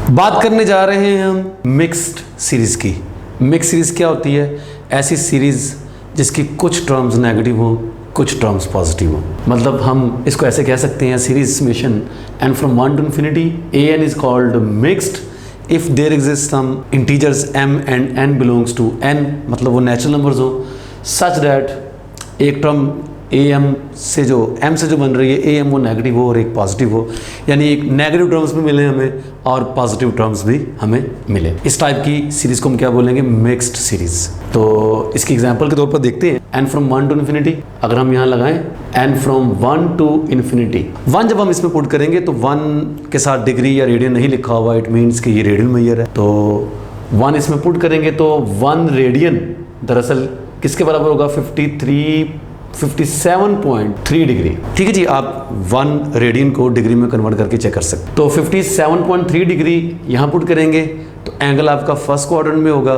बात करने जा रहे हैं हम मिक्स्ड सीरीज़ की। मिक्स सीरीज़ क्या होती है? ऐसी सीरीज़ जिसकी कुछ टर्म्स नेगेटिव हो, कुछ टर्म्स पॉजिटिव हो। मतलब हम इसको ऐसे कह सकते हैं, series summation n from 1 to infinity an is called mixed if there exist some integers m and n belongs to n, मतलब वो नेचुरल नंबर्स हो, सच दैट एक टर्म am से जो m से जो बन रही है am वो नेगेटिव हो और एक पॉजिटिव हो, यानी एक नेगेटिव टर्म्स भी मिले हमें और पॉजिटिव टर्म्स भी हमें मिले। इस टाइप की सीरीज़ को हम क्या बोलेंगे? Mixed series. तो इसकी एग्जांपल के तौर पर देखते हैं, n फ्रॉम 1 टू इन्फिनिटी। अगर हम यहाँ लगाएं n फ्रॉम 1 टू इन्फिनिटी, 1 जब हम इसमें पुट करेंगे तो 1 के साथ डिग्री या रेडियन नहीं लिखा हुआ, इट मीन्स कि ये रेडियन मेजर है। तो 1 इसमें पुट करेंगे तो 1 रेडियन दरअसल किसके बराबर होगा? 57.3 डिग्री। ठीक है जी, आप 1 रेडियन को डिग्री में कन्वर्ट करके चेक कर सकते। तो 57.3 डिग्री यहाँ पुट करेंगे तो एंगल आपका फर्स्ट क्वाड्रेंट में होगा।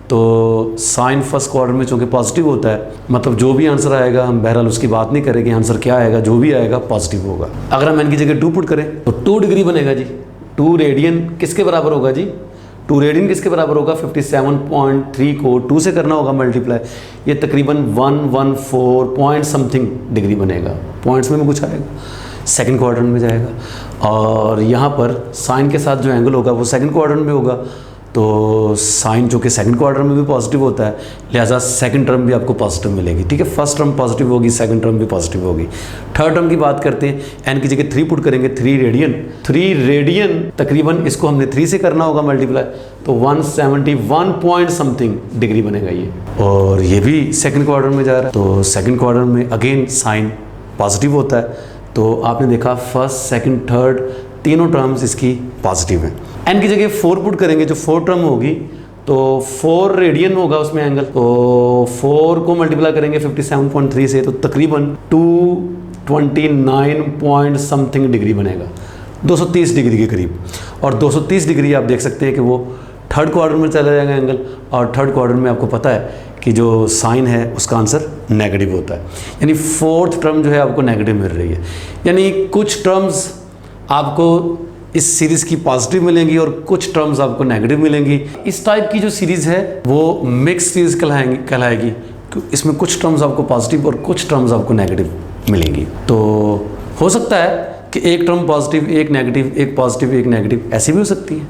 तो साइन फर्स्ट क्वाड्रेंट में चूँकि पॉजिटिव होता है, मतलब जो भी आंसर आएगा हम बहरहाल उसकी बात नहीं करेंगे, आंसर क्या आएगा, जो भी आएगा पॉजिटिव होगा। अगर हम n की जगह 2 पुट करें तो 2 डिग्री बनेगा जी। 2 रेडियन किसके बराबर होगा जी? 2 रेडियन किसके बराबर होगा? 57.3 को 2 से करना होगा मल्टीप्लाई, ये तकरीबन 114 पॉइंट समथिंग डिग्री बनेगा। पॉइंट्स में कुछ आएगा, सेकंड क्वाड्रेंट में जाएगा। और यहाँ पर साइन के साथ जो एंगल होगा वो सेकंड क्वाड्रेंट में होगा। तो साइन जो कि सेकंड क्वाड्रेंट में भी पॉजिटिव होता है, लिहाजा सेकंड टर्म भी आपको पॉजिटिव मिलेगी। ठीक है, फर्स्ट टर्म पॉजिटिव होगी, सेकंड टर्म भी पॉजिटिव होगी। थर्ड टर्म की बात करते हैं, n की जगह 3 पुट करेंगे, 3 रेडियन। 3 रेडियन तकरीबन इसको हमने 3 से करना होगा मल्टीप्लाई, तो 171 पॉइंट समथिंग डिग्री बनेगा ये। और ये भी सेकंड क्वाड्रेंट में जा रहा है, तो सेकंड क्वाड्रेंट में अगेन साइन पॉजिटिव होता है। तो आपने देखा फर्स्ट, सेकंड, थर्ड तीनों टर्म्स इसकी पॉजिटिव हैं। n की जगह 4 पुट करेंगे, जो 4 टर्म होगी तो 4 रेडियन होगा उसमें एंगल, तो 4 को मल्टीप्लाई करेंगे 57.3 से तो तकरीबन 229 पॉइंट समथिंग डिग्री बनेगा, 230 डिग्री के करीब। और 230 डिग्री आप देख सकते हैं कि वो थर्ड क्वाड्रेंट में चला जाएगा एंगल, और थर्ड क्वाड्रेंट में आपको पता है कि जो साइन है उसका आंसर नेगेटिव होता है, यानी फोर्थ टर्म जो है आपको नेगेटिव मिल रही है। यानी कुछ टर्म्स आपको इस सीरीज़ की पॉजिटिव मिलेंगी और कुछ टर्म्स आपको नेगेटिव मिलेंगी। इस टाइप की जो सीरीज़ है वो मिक्स सीरीज़ कहलाएगी। इसमें कुछ टर्म्स आपको पॉजिटिव और कुछ टर्म्स आपको नेगेटिव मिलेंगी। तो हो सकता है कि एक टर्म पॉजिटिव, एक नेगेटिव, एक पॉजिटिव, एक नेगेटिव, ऐसी भी हो सकती है।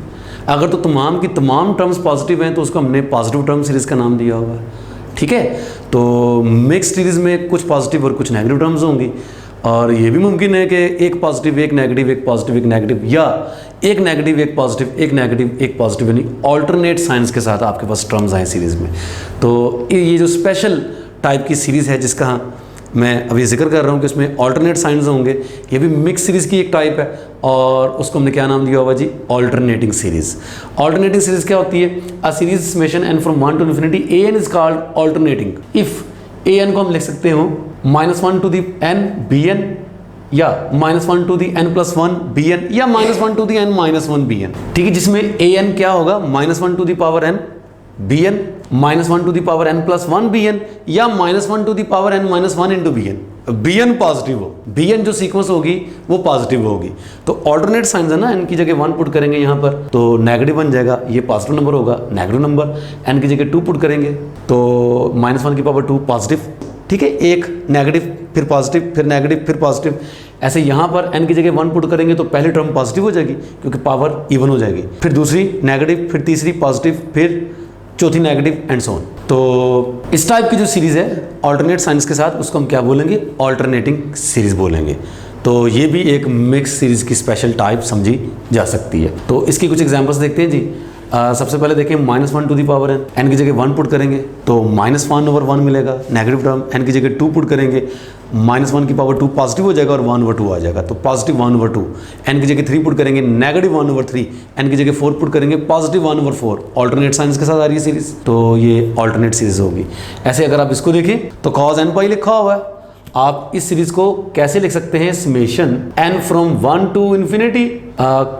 अगर तो तमाम की तमाम टर्म्स पॉजिटिव हैं तो उसको हमने पॉजिटिव टर्म सीरीज़ का नाम दिया होगा। ठीक है, तो मिक्स सीरीज़ में कुछ पॉजिटिव और कुछ नेगेटिव टर्म्स होंगी। और ये भी मुमकिन है कि एक पॉजिटिव, एक नेगेटिव, एक पॉजिटिव, एक नेगेटिव, या एक नेगेटिव, एक पॉजिटिव, एक नेगेटिव, एक पॉजिटिव, यानी ऑल्टरनेट साइंस के साथ आपके पास टर्म्स आए सीरीज़ में। तो ये जो स्पेशल टाइप की सीरीज़ है जिसका मैं अभी जिक्र कर रहा हूँ कि इसमें ऑल्टरनेट साइंस होंगे, ये भी मिक्स सीरीज़ की एक टाइप है और उसको हमने क्या नाम दिया होगा जी? Alternating series. ऑल्टरनेटिंग सीरीज़ क्या होती है? A series summation n from 1 to infinity an is called alternating if an को हम लिख सकते हो -1 टू दी n bn, या -1 to the n plus 1 bn, या -1 to the n minus 1 bn। ठीक है, जिसमें an क्या होगा? -1 to the power n bn, -1 to the power n plus 1 bn, या -1 to the power n minus 1 into bn। bn positive हो, bn जो sequence होगी वो पॉजिटिव होगी। तो ऑल्टरनेट साइंस है ना, n की जगह 1 पुट करेंगे यहाँ पर तो नेगेटिव बन जाएगा, ये पॉजिटिव नंबर होगा, नेगेटिव नंबर। n की जगह 2 पुट करेंगे तो -1 की पावर 2 पॉजिटिव। ठीक है, एक नेगेटिव, फिर पॉजिटिव, फिर नेगेटिव, फिर पॉजिटिव। ऐसे यहाँ पर n की जगह 1 पुट करेंगे तो पहली टर्म पॉजिटिव हो जाएगी क्योंकि पावर इवन हो जाएगी, फिर दूसरी नेगेटिव, फिर तीसरी पॉजिटिव, फिर चौथी नेगेटिव एंड सो ऑन। तो इस टाइप की जो सीरीज़ है ऑल्टरनेट साइंस के साथ, उसको हम क्या बोलेंगे? ऑल्टरनेटिंग सीरीज़ बोलेंगे। तो ये भी एक मिक्स सीरीज़ की स्पेशल टाइप समझी जा सकती है। तो इसकी कुछ एग्जांपल्स देखते हैं जी। सबसे पहले देखें -1 टू दी पावर n की जगह 1 पुट करेंगे तो -1/1 मिलेगा, नेगेटिव टर्म। n की जगह 2 पुट करेंगे, -1 की पावर 2 पॉजिटिव हो जाएगा और 1/2 आ जाएगा, तो पॉजिटिव 1/2। n की जगह 3 पुट करेंगे, नेगेटिव 1/3। n की जगह 4 पुट करेंगे, पॉजिटिव 1/4। ऑल्टरनेट साइंस के साथ आ रही है सीरीज़, तो ये ऑल्टरनेट सीरीज़ होगी। ऐसे अगर आप इसको देखें तो cos n पाई लिखा हुआ है, आप इस सीरीज़ को कैसे लिख सकते हैं? Summation n from 1 to infinity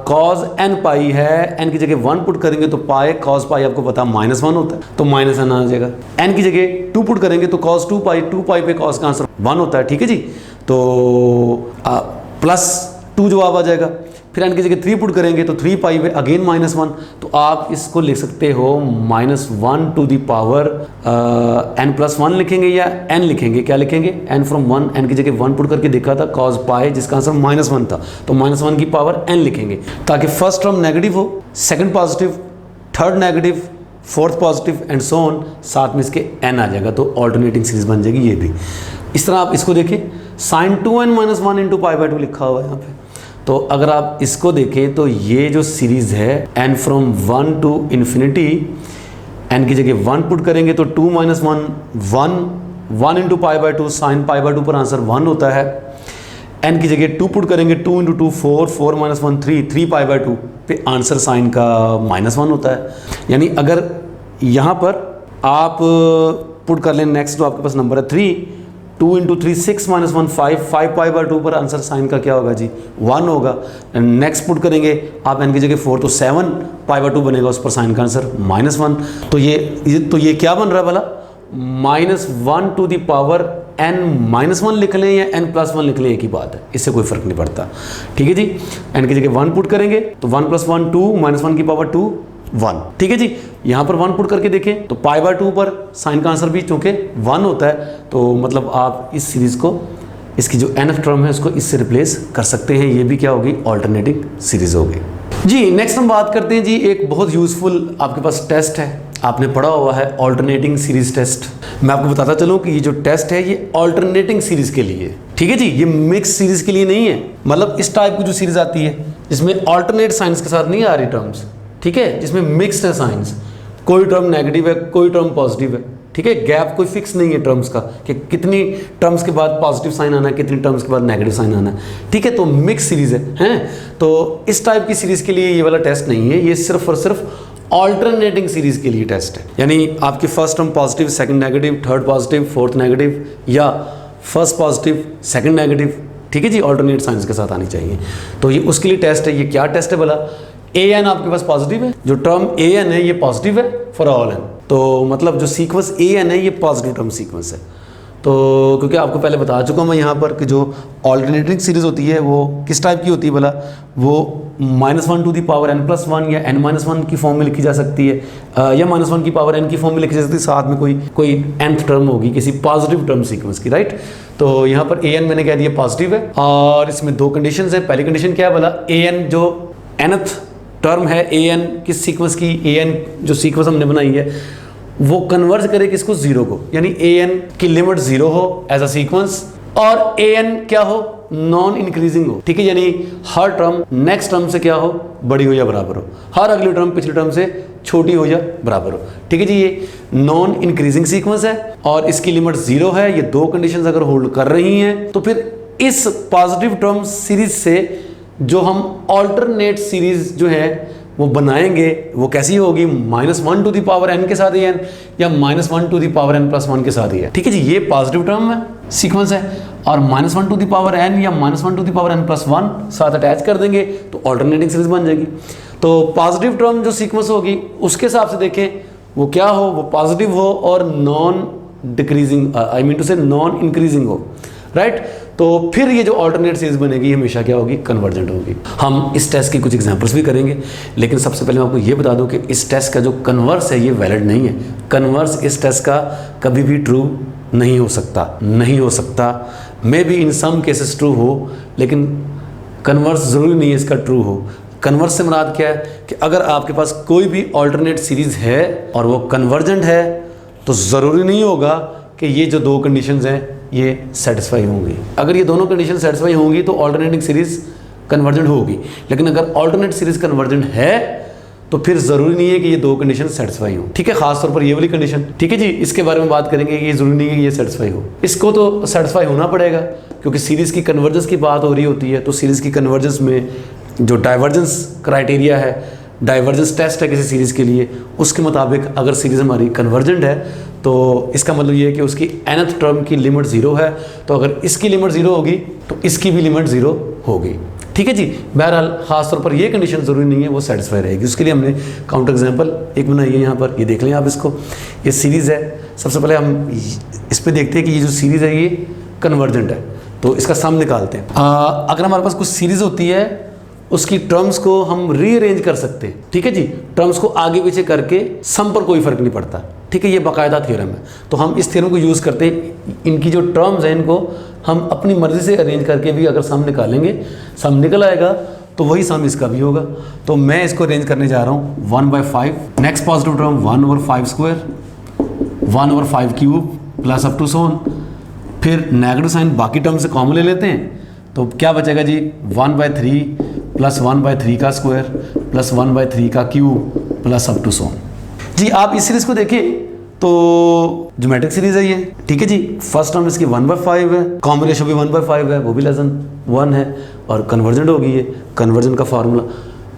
cos n pi है, n की जगह 1 पुट करेंगे तो पाई, cos पाई आपको पता -1 होता है तो -n आ जाएगा। n की जगह 2 पुट करेंगे तो cos 2 पाई पे cos का आंसर 1 होता है। ठीक है जी, तो +2 जवाब आ जाएगा। फिर n की जगह 3 पुट करेंगे तो 3 पाई बाई अगेन -1, तो आप इसको लिख सकते हो -1 टू द पावर n+1 लिखेंगे या n लिखेंगे, क्या लिखेंगे, n फ्रॉम 1, n की जगह 1 पुट करके देखा था cos पाई जिसका आंसर -1 था, तो -1 की पावर n लिखेंगे ताकि फर्स्ट टर्म नेगेटिव हो, second positive, third negative, fourth positive and so on, साथ में इसके n आ जाएगा, तो ऑल्टरनेटिंग सीरीज बन जाएगी ये भी। इस तरह आप इसको देखें, sin 2n - 1 into pi by 2 लिखा हुआ है यहाँ पे, तो अगर आप इसको देखें तो ये जो सीरीज़ है n from 1 to infinity, n की जगह 1 पुट करेंगे तो 2 - 1 1 into pi by 2, sine pi by 2 पर आंसर 1 होता है। n की जगह 2 पुट करेंगे, 2 इंटू 2 4 4 - 1 3 पाई बाई 2 पे आंसर साइन का -1 होता है। यानी अगर यहाँ पर आप पुट कर लें नेक्स्ट जो आपके पास नंबर है 3, 2 इंटू 3 6 - 1 5 पाई बाई 2 पर आंसर साइन का क्या होगा जी, 1 होगा। नेक्स्ट पुट करेंगे आप n की जगह 4 तो 7 पाई बाई 2 बनेगा, उस पर साइन का आंसर -1। तो ये क्या बन रहा है भला, -1 टू द पावर n-1 लिख लें या n+1 लिख लें, एक ही बात है, इससे कोई फर्क नहीं पड़ता। ठीक है जी, n की जगह 1 पुट करेंगे तो 1 + 1 2 -1 की पावर 2 1। ठीक है जी, यहाँ पर 1 पुट करके देखें तो पाई बाई 2 पर साइन का आंसर भी चूंकि 1 होता है, तो मतलब आप इस सीरीज़ को, इसकी जो nth टर्म है उसको इससे रिप्लेस कर सकते हैं, ये भी क्या होगी, ऑल्टरनेटिंग सीरीज होगी जी। नेक्स्ट हम बात करते हैं जी, एक बहुत यूजफुल आपके पास टेस्ट है, आपने पढ़ा हुआ है ऑल्टरनेटिंग सीरीज टेस्ट। मैं आपको बताता चलूं कि ये जो टेस्ट है ये ऑल्टरनेटिंग सीरीज के लिए, ठीक है जी, ये मिक्स सीरीज के लिए नहीं है। मतलब इस टाइप की जो सीरीज आती है जिसमें ऑल्टरनेट साइंस के साथ नहीं आ रही टर्म्स, ठीक है, जिसमें मिक्स्ड है साइंस, कोई टर्म नेगेटिव है कोई टर्म पॉजिटिव है, ठीक है, गैप कोई फिक्स नहीं है टर्म्स का कि कितनी टर्म्स के बाद पॉजिटिव साइन आना है, कितनी टर्म्स के बाद नेगेटिव साइन आना है, ठीक है, तो मिक्स सीरीज है, हैं? तो इस टाइप की सीरीज के लिए ये वाला टेस्ट नहीं है, ये सिर्फ और सिर्फ ऑल्टरनेटिंग सीरीज के लिए टेस्ट है। यानी आपकी first term positive, second negative, third positive, fourth negative, या फर्स्ट पॉजिटिव सेकंड नेगेटिव, ठीक है जी, ऑल्टरनेट साइंस के साथ आनी चाहिए। तो ये उसके लिए टेस्ट है। ये क्या टेस्ट है भला, an आपके पास पॉजिटिव है, जो टर्म an है ये पॉजिटिव है फॉर ऑल n, तो मतलब जो सीक्वेंस an है ये पॉजिटिव टर्म सीक्वेंस है। तो क्योंकि आपको पहले बता चुका हूँ मैं यहाँ पर कि जो ऑल्टरनेटिंग सीरीज होती है वो किस टाइप की होती है भला, वो -1 टू दी पावर n+1 या n-1 की फॉर्म में लिखी जा सकती है, या -1 की पावर n की फॉर्म में लिखी जा सकती है, साथ में कोई nth टर्म होगी किसी पॉजिटिव टर्म सीक्वेंस की, राइट। तो यहाँ पर an मैंने कह दिया पॉजिटिव है, और इसमें दो कंडीशन है। पहली कंडीशन क्या है भला, an जो nth टर्म है an किस सीक्वेंस की, an जो सीक्वेंस हमने बनाई है वो कन्वर्ज करे किसको, जीरो को, यानी an की लिमिट जीरो हो एज अ सीक्वेंस, और an क्या हो, नॉन इंक्रीजिंग हो, ठीक है, यानी हर टर्म नेक्स्ट टर्म से क्या हो, बड़ी हो या बराबर हो, हर अगली टर्म पिछली टर्म से छोटी हो या बराबर हो, ठीक है जी। ये नॉन इंक्रीजिंग सीक्वेंस है और इसकी लिमिट जीरो है। ये दो कंडीशंस अगर होल्ड कर रही हैं तो फिर इस पॉजिटिव टर्म सीरीज से जो हम ऑल्टरनेट सीरीज जो है वो बनाएंगे वो कैसी होगी, -1 टू दी पावर n के साथ an या -1 टू दी पावर n+1 के साथ ही है, ठीक है जी। ये पॉजिटिव टर्म है, सीक्वेंस है, और -1 टू दी पावर n या -1 टू दी पावर n+1 साथ अटैच कर देंगे तो ऑल्टरनेटिंग सीरीज बन जाएगी। तो पॉजिटिव टर्म जो सीक्वेंस होगी उसके हिसाब से देखें वो क्या हो, वो पॉजिटिव हो और non decreasing, I mean to say non increasing हो, राइट। तो फिर ये जो ऑल्टरनेट सीरीज बनेगी हमेशा क्या होगी, कन्वर्जेंट होगी। हम इस टेस्ट के कुछ एग्जांपल्स भी करेंगे, लेकिन सबसे पहले मैं आपको ये बता दूं कि इस टेस्ट का जो कन्वर्स है ये वैलिड नहीं है। कन्वर्स इस टेस्ट का कभी भी ट्रू नहीं हो सकता, maybe in some cases true हो, लेकिन कन्वर्स ज़रूरी नहीं है इसका ट्रू हो। कन्वर्स से मुराद क्या है कि अगर आपके पास कोई भी ऑल्टरनेट सीरीज है और वो कन्वर्जेंट है तो ज़रूरी नहीं होगा कि ये जो दो कंडीशंस हैं ये सेटिस्फाई होंगी। अगर ये दोनों कंडीशन सेटिस्फाई होंगी तो ऑल्टरनेटिंग सीरीज कन्वर्जेंट होगी, लेकिन अगर ऑल्टरनेट सीरीज कन्वर्जेंट है तो फिर ज़रूरी नहीं है कि ये दो कंडीशन सेटिस्फाई हो, ठीक है, खासतौर पर ये वाली कंडीशन, ठीक है जी। इसके बारे में बात करेंगे कि ये ज़रूरी नहीं है कि ये सेटिस्फाई हो, इसको तो सेटिस्फाई होना पड़ेगा क्योंकि सीरीज़ की कन्वर्जेंस की बात हो रही होती है। तो सीरीज़ की कन्वर्जेंस में जो डाइवर्जेंस क्राइटेरिया है, डाइवर्जेंस टेस्ट है किसी सीरीज़ के लिए, उसके मुताबिक अगर सीरीज़ हमारी कन्वर्जेंट है तो इसका मतलब ये है कि उसकी nth टर्म की लिमिट ज़ीरो है, तो अगर इसकी लिमिट ज़ीरो होगी तो इसकी भी लिमिट ज़ीरो होगी, ठीक है जी। बहरहाल खासतौर पर ये कंडीशन ज़रूरी नहीं है वो सेटिस्फाई रहेगी। उसके लिए हमने काउंटर एग्जांपल एक बनाई है यहाँ पर, ये देख लें आप इसको। ये सीरीज़ है, सबसे पहले हम इस पर देखते हैं कि ये जो सीरीज़ है ये कन्वर्जेंट है, तो इसका सम निकालते हैं। अगर हमारे पास कुछ सीरीज़ होती है उसकी टर्म्स को हम रीअरेंज कर सकते हैं। ठीक है जी, टर्म्स को आगे पीछे करके सम पर कोई फर्क नहीं पड़ता। ठीक है, ये बाकायदा थ्योरम है। तो हम इस थ्योरम को यूज़ करते हैं, इनकी जो टर्म्स हैं इनको हम अपनी मर्ज़ी से अरेंज करके भी अगर सम निकालेंगे, सम निकल आएगा तो वही सम इसका भी होगा। तो मैं इसको अरेंज करने जा रहा हूँ 1/5, next positive term 1/5 square, 1/5 cube plus up to so on, फिर नेगेटिव साइन बाकी टर्म से कॉमन ले लेते हैं, तो क्या बचेगा जी 1/3 प्लस 1/3 का स्क्वायर प्लस 1/3 का क्यूब प्लस अप टू सोन। जी आप इस सीरीज़ को देखिए तो ज्योमेट्रिक सीरीज है ये। ठीक है जी, फर्स्ट टर्म इसकी 1/5 है, कॉमन रेशियो भी 1/5 है, वो भी लेस देन 1 है, और कन्वर्जेंट होगी ये। कन्वर्जन का फार्मूला,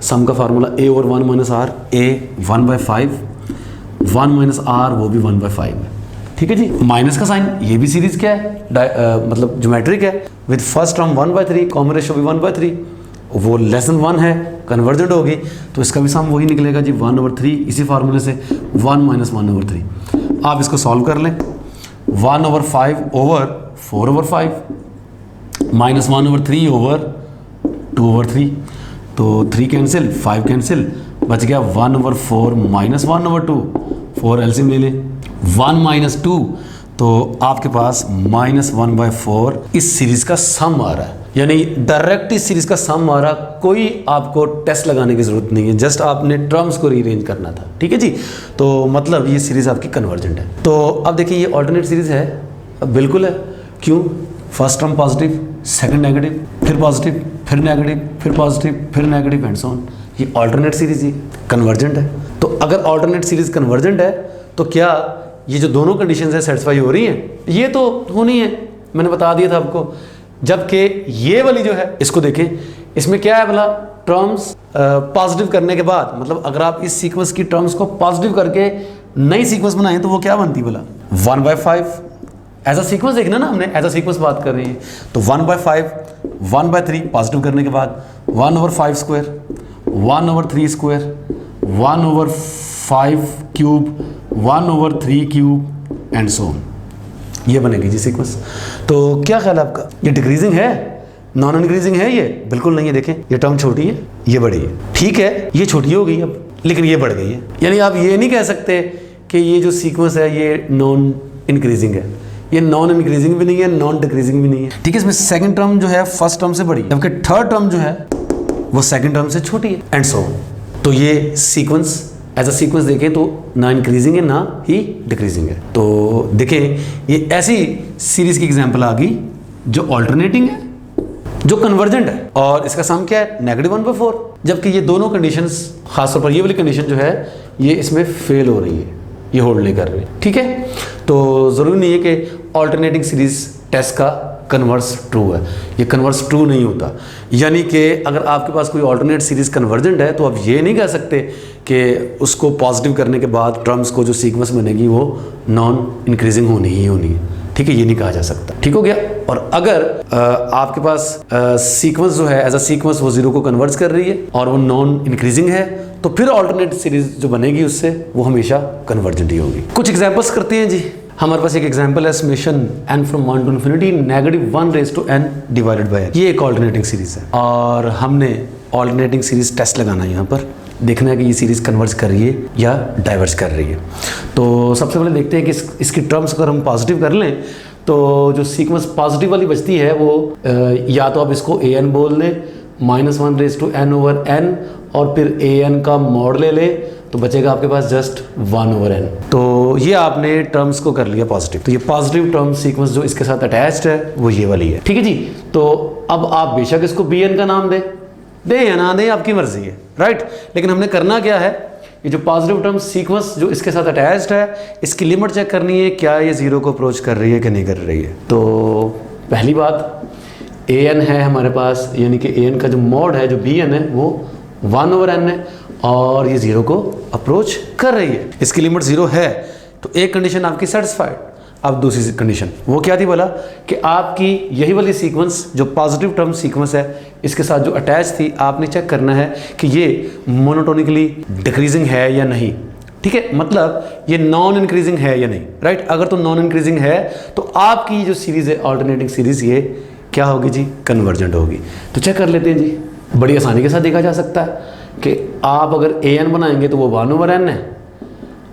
सम का फार्मूला a और 1 minus R, a 1/5, 1 minus R वो भी 1/5 है। ठीक है जी, माइनस का साइन, ये भी सीरीज क्या है, मतलब ज्योमेट्रिक है, with first term 1/3, common ratio भी 1/3, वो लेस देन 1 है, कन्वर्जेंट होगी, तो इसका भी सम वही निकलेगा जी 1/3, इसी फार्मूले से 1 माइनस 1/3। आप इसको सॉल्व कर लें, 1/5 ओवर 4/5 माइनस 1/3 ओवर 2/3, तो 3 कैंसिल, 5 कैंसिल, बच गया 1/4 माइनस 1/2, 4 एलसीएम ले लें, 1 माइनस 2, तो आपके पास -1/4 इस सीरीज़ का सम आ रहा है। यानी डायरेक्ट इस सीरीज़ का सम आ रहा, कोई आपको टेस्ट लगाने की ज़रूरत नहीं है, जस्ट आपने टर्म्स को रीअरेंज करना था। ठीक है जी, तो मतलब ये सीरीज़ आपकी कन्वर्जेंट है। तो अब देखिए ये ऑल्टरनेट सीरीज़ है, बिल्कुल है। क्यों? First term positive, second negative, फिर पॉजिटिव, फिर नेगेटिव, फिर पॉजिटिव, फिर नेगेटिव एंड सो ऑन। ये ऑल्टरनेट सीरीज़ ही कन्वर्जेंट है। तो अगर ऑल्टरनेट सीरीज़ कन्वर्जेंट है तो क्या ये जो दोनों कंडीशंस है सेटिस्फाई हो रही हैं? ये तो होनी है, मैंने बता दिया था आपको। जबकि ये वाली जो है, इसको देखें, इसमें क्या है भला, टर्म्स पॉजिटिव करने के बाद, मतलब अगर आप इस सीक्वेंस की टर्म्स को पॉजिटिव करके नई सीक्वेंस बनाएं तो वो क्या बनती भला, 1/5 एज अ सीक्वेंस। देखना ना, हमने एज अ सीक्वेंस बात कर रही है, तो 1/5, 1/3 पॉजिटिव करने के बाद 1/5 square, 1/3 square, 1/5 cube, 1/3 cube and so on. ये बनेगी जी सीक्वेंस। तो क्या ख्याल है आपका, ये डिक्रीजिंग है, नॉन इंक्रीजिंग है? ये बिल्कुल नहीं है। देखें, ये टर्म छोटी है, ये बड़ी है। ठीक है, ये छोटी हो गई अब, लेकिन ये बढ़ गई है। यानी आप ये नहीं कह सकते कि ये जो सीक्वेंस है ये नॉन इंक्रीजिंग है। ये नॉन इंक्रीजिंग भी नहीं है, नॉन डिक्रीजिंग भी नहीं है। ठीक है, इसमें सेकंड टर्म जो है फर्स्ट टर्म से बड़ी, जबकि थर्ड टर्म जो है वो सेकंड टर्म से छोटी है एंड सो ऑन। तो ये सीक्वेंस एज अ सीक्वेंस देखें तो ना इंक्रीजिंग है ना ही डिक्रीजिंग है। तो देखें, ये ऐसी सीरीज की एग्जांपल आ गई जो ऑल्टरनेटिंग है, जो कन्वर्जेंट है, और इसका सम क्या है, -1/4। जबकि ये दोनों कंडीशंस, खासतौर पर ये वाली कंडीशन जो है ये इसमें फेल हो रही है, ये होल्ड नहीं कर रही। ठीक है, तो ज़रूरी नहीं है कि ऑल्टरनेटिंग सीरीज टेस्ट का कन्वर्स ट्रू है, ये कन्वर्स ट्रू नहीं होता। यानी कि अगर आपके पास कोई ऑल्टरनेट सीरीज कन्वर्जेंट है तो आप ये नहीं कह सकते कि उसको पॉजिटिव करने के बाद टर्म्स को जो सीक्वेंस बनेगी वो नॉन इंक्रीजिंग होनी ही होनी है। ठीक है, ये नहीं कहा जा सकता। ठीक हो गया। और अगर आपके पास सीक्वेंस जो है एज अ सीक्वेंस वो 0 को कन्वर्ट कर रही है और वो नॉन इंक्रीजिंग है, तो फिर ऑल्टरनेट सीरीज जो बनेगी उससे वो हमेशा कन्वर्जेंट ही होगी। कुछ एग्जांपल्स करते हैं जी। हमारे पास एक एग्जांपल है summation n from 1 to infinity -1/n divided by n। ये एक ऑल्टरनेटिंग सीरीज है और हमने ऑल्टरनेटिंग सीरीज टेस्ट लगाना है यहाँ पर, देखना है कि ये सीरीज कन्वर्ज कर रही है या डाइवर्ज कर रही है। तो सबसे पहले देखते हैं कि इसकी टर्म्स अगर हम पॉजिटिव कर लें तो जो सीक्वेंस पॉजिटिव वाली बचती है वो या तो आप इसको an बोल दें, -1/n/n, और फिर an का मॉड ले लें तो बचेगा आपके पास जस्ट 1/n। तो ये आपने टर्म्स को कर लिया पॉजिटिव। तो ये पॉजिटिव टर्म सीक्वेंस जो इसके साथ अटैच्ड है वो ये वाली है। ठीक है जी। तो अब आप बेशक इसको bn का नाम दें या ना दें, आपकी मर्जी है, राइट। लेकिन हमने करना क्या है, ये जो पॉजिटिव टर्म सीक्वेंस जो इसके साथ अटैच्ड है, इसकी लिमिट चेक करनी है, क्या ये 0 को अप्रोच कर रही है कि नहीं कर रही है। तो पहली बात, an है हमारे पास, यानी कि an का जो मॉड है, जो bn है, वो 1/n है और ये 0 को अप्रोच कर रही है। इसकी लिमिट 0 है, तो एक कंडीशन आपकी सेटिस्फाइड। अब दूसरी कंडीशन वो क्या थी बोला कि आपकी यही वाली सीक्वेंस जो पॉजिटिव टर्म सीक्वेंस है, इसके साथ जो अटैच थी, आपने चेक करना है कि ये मोनोटोनिकली डिक्रीजिंग है या नहीं। ठीक है, मतलब ये नॉन इंक्रीजिंग है या नहीं, राइट। अगर तो नॉन इंक्रीजिंग है तो आपकी जो सीरीज है ऑल्टरनेटिंग सीरीज, ये क्या होगी जी, कन्वर्जेंट होगी। तो चेक कर लेते हैं जी। बड़ी आसानी के साथ देखा जा सकता है कि आप अगर ए एन बनाएंगे तो वो 1/n है,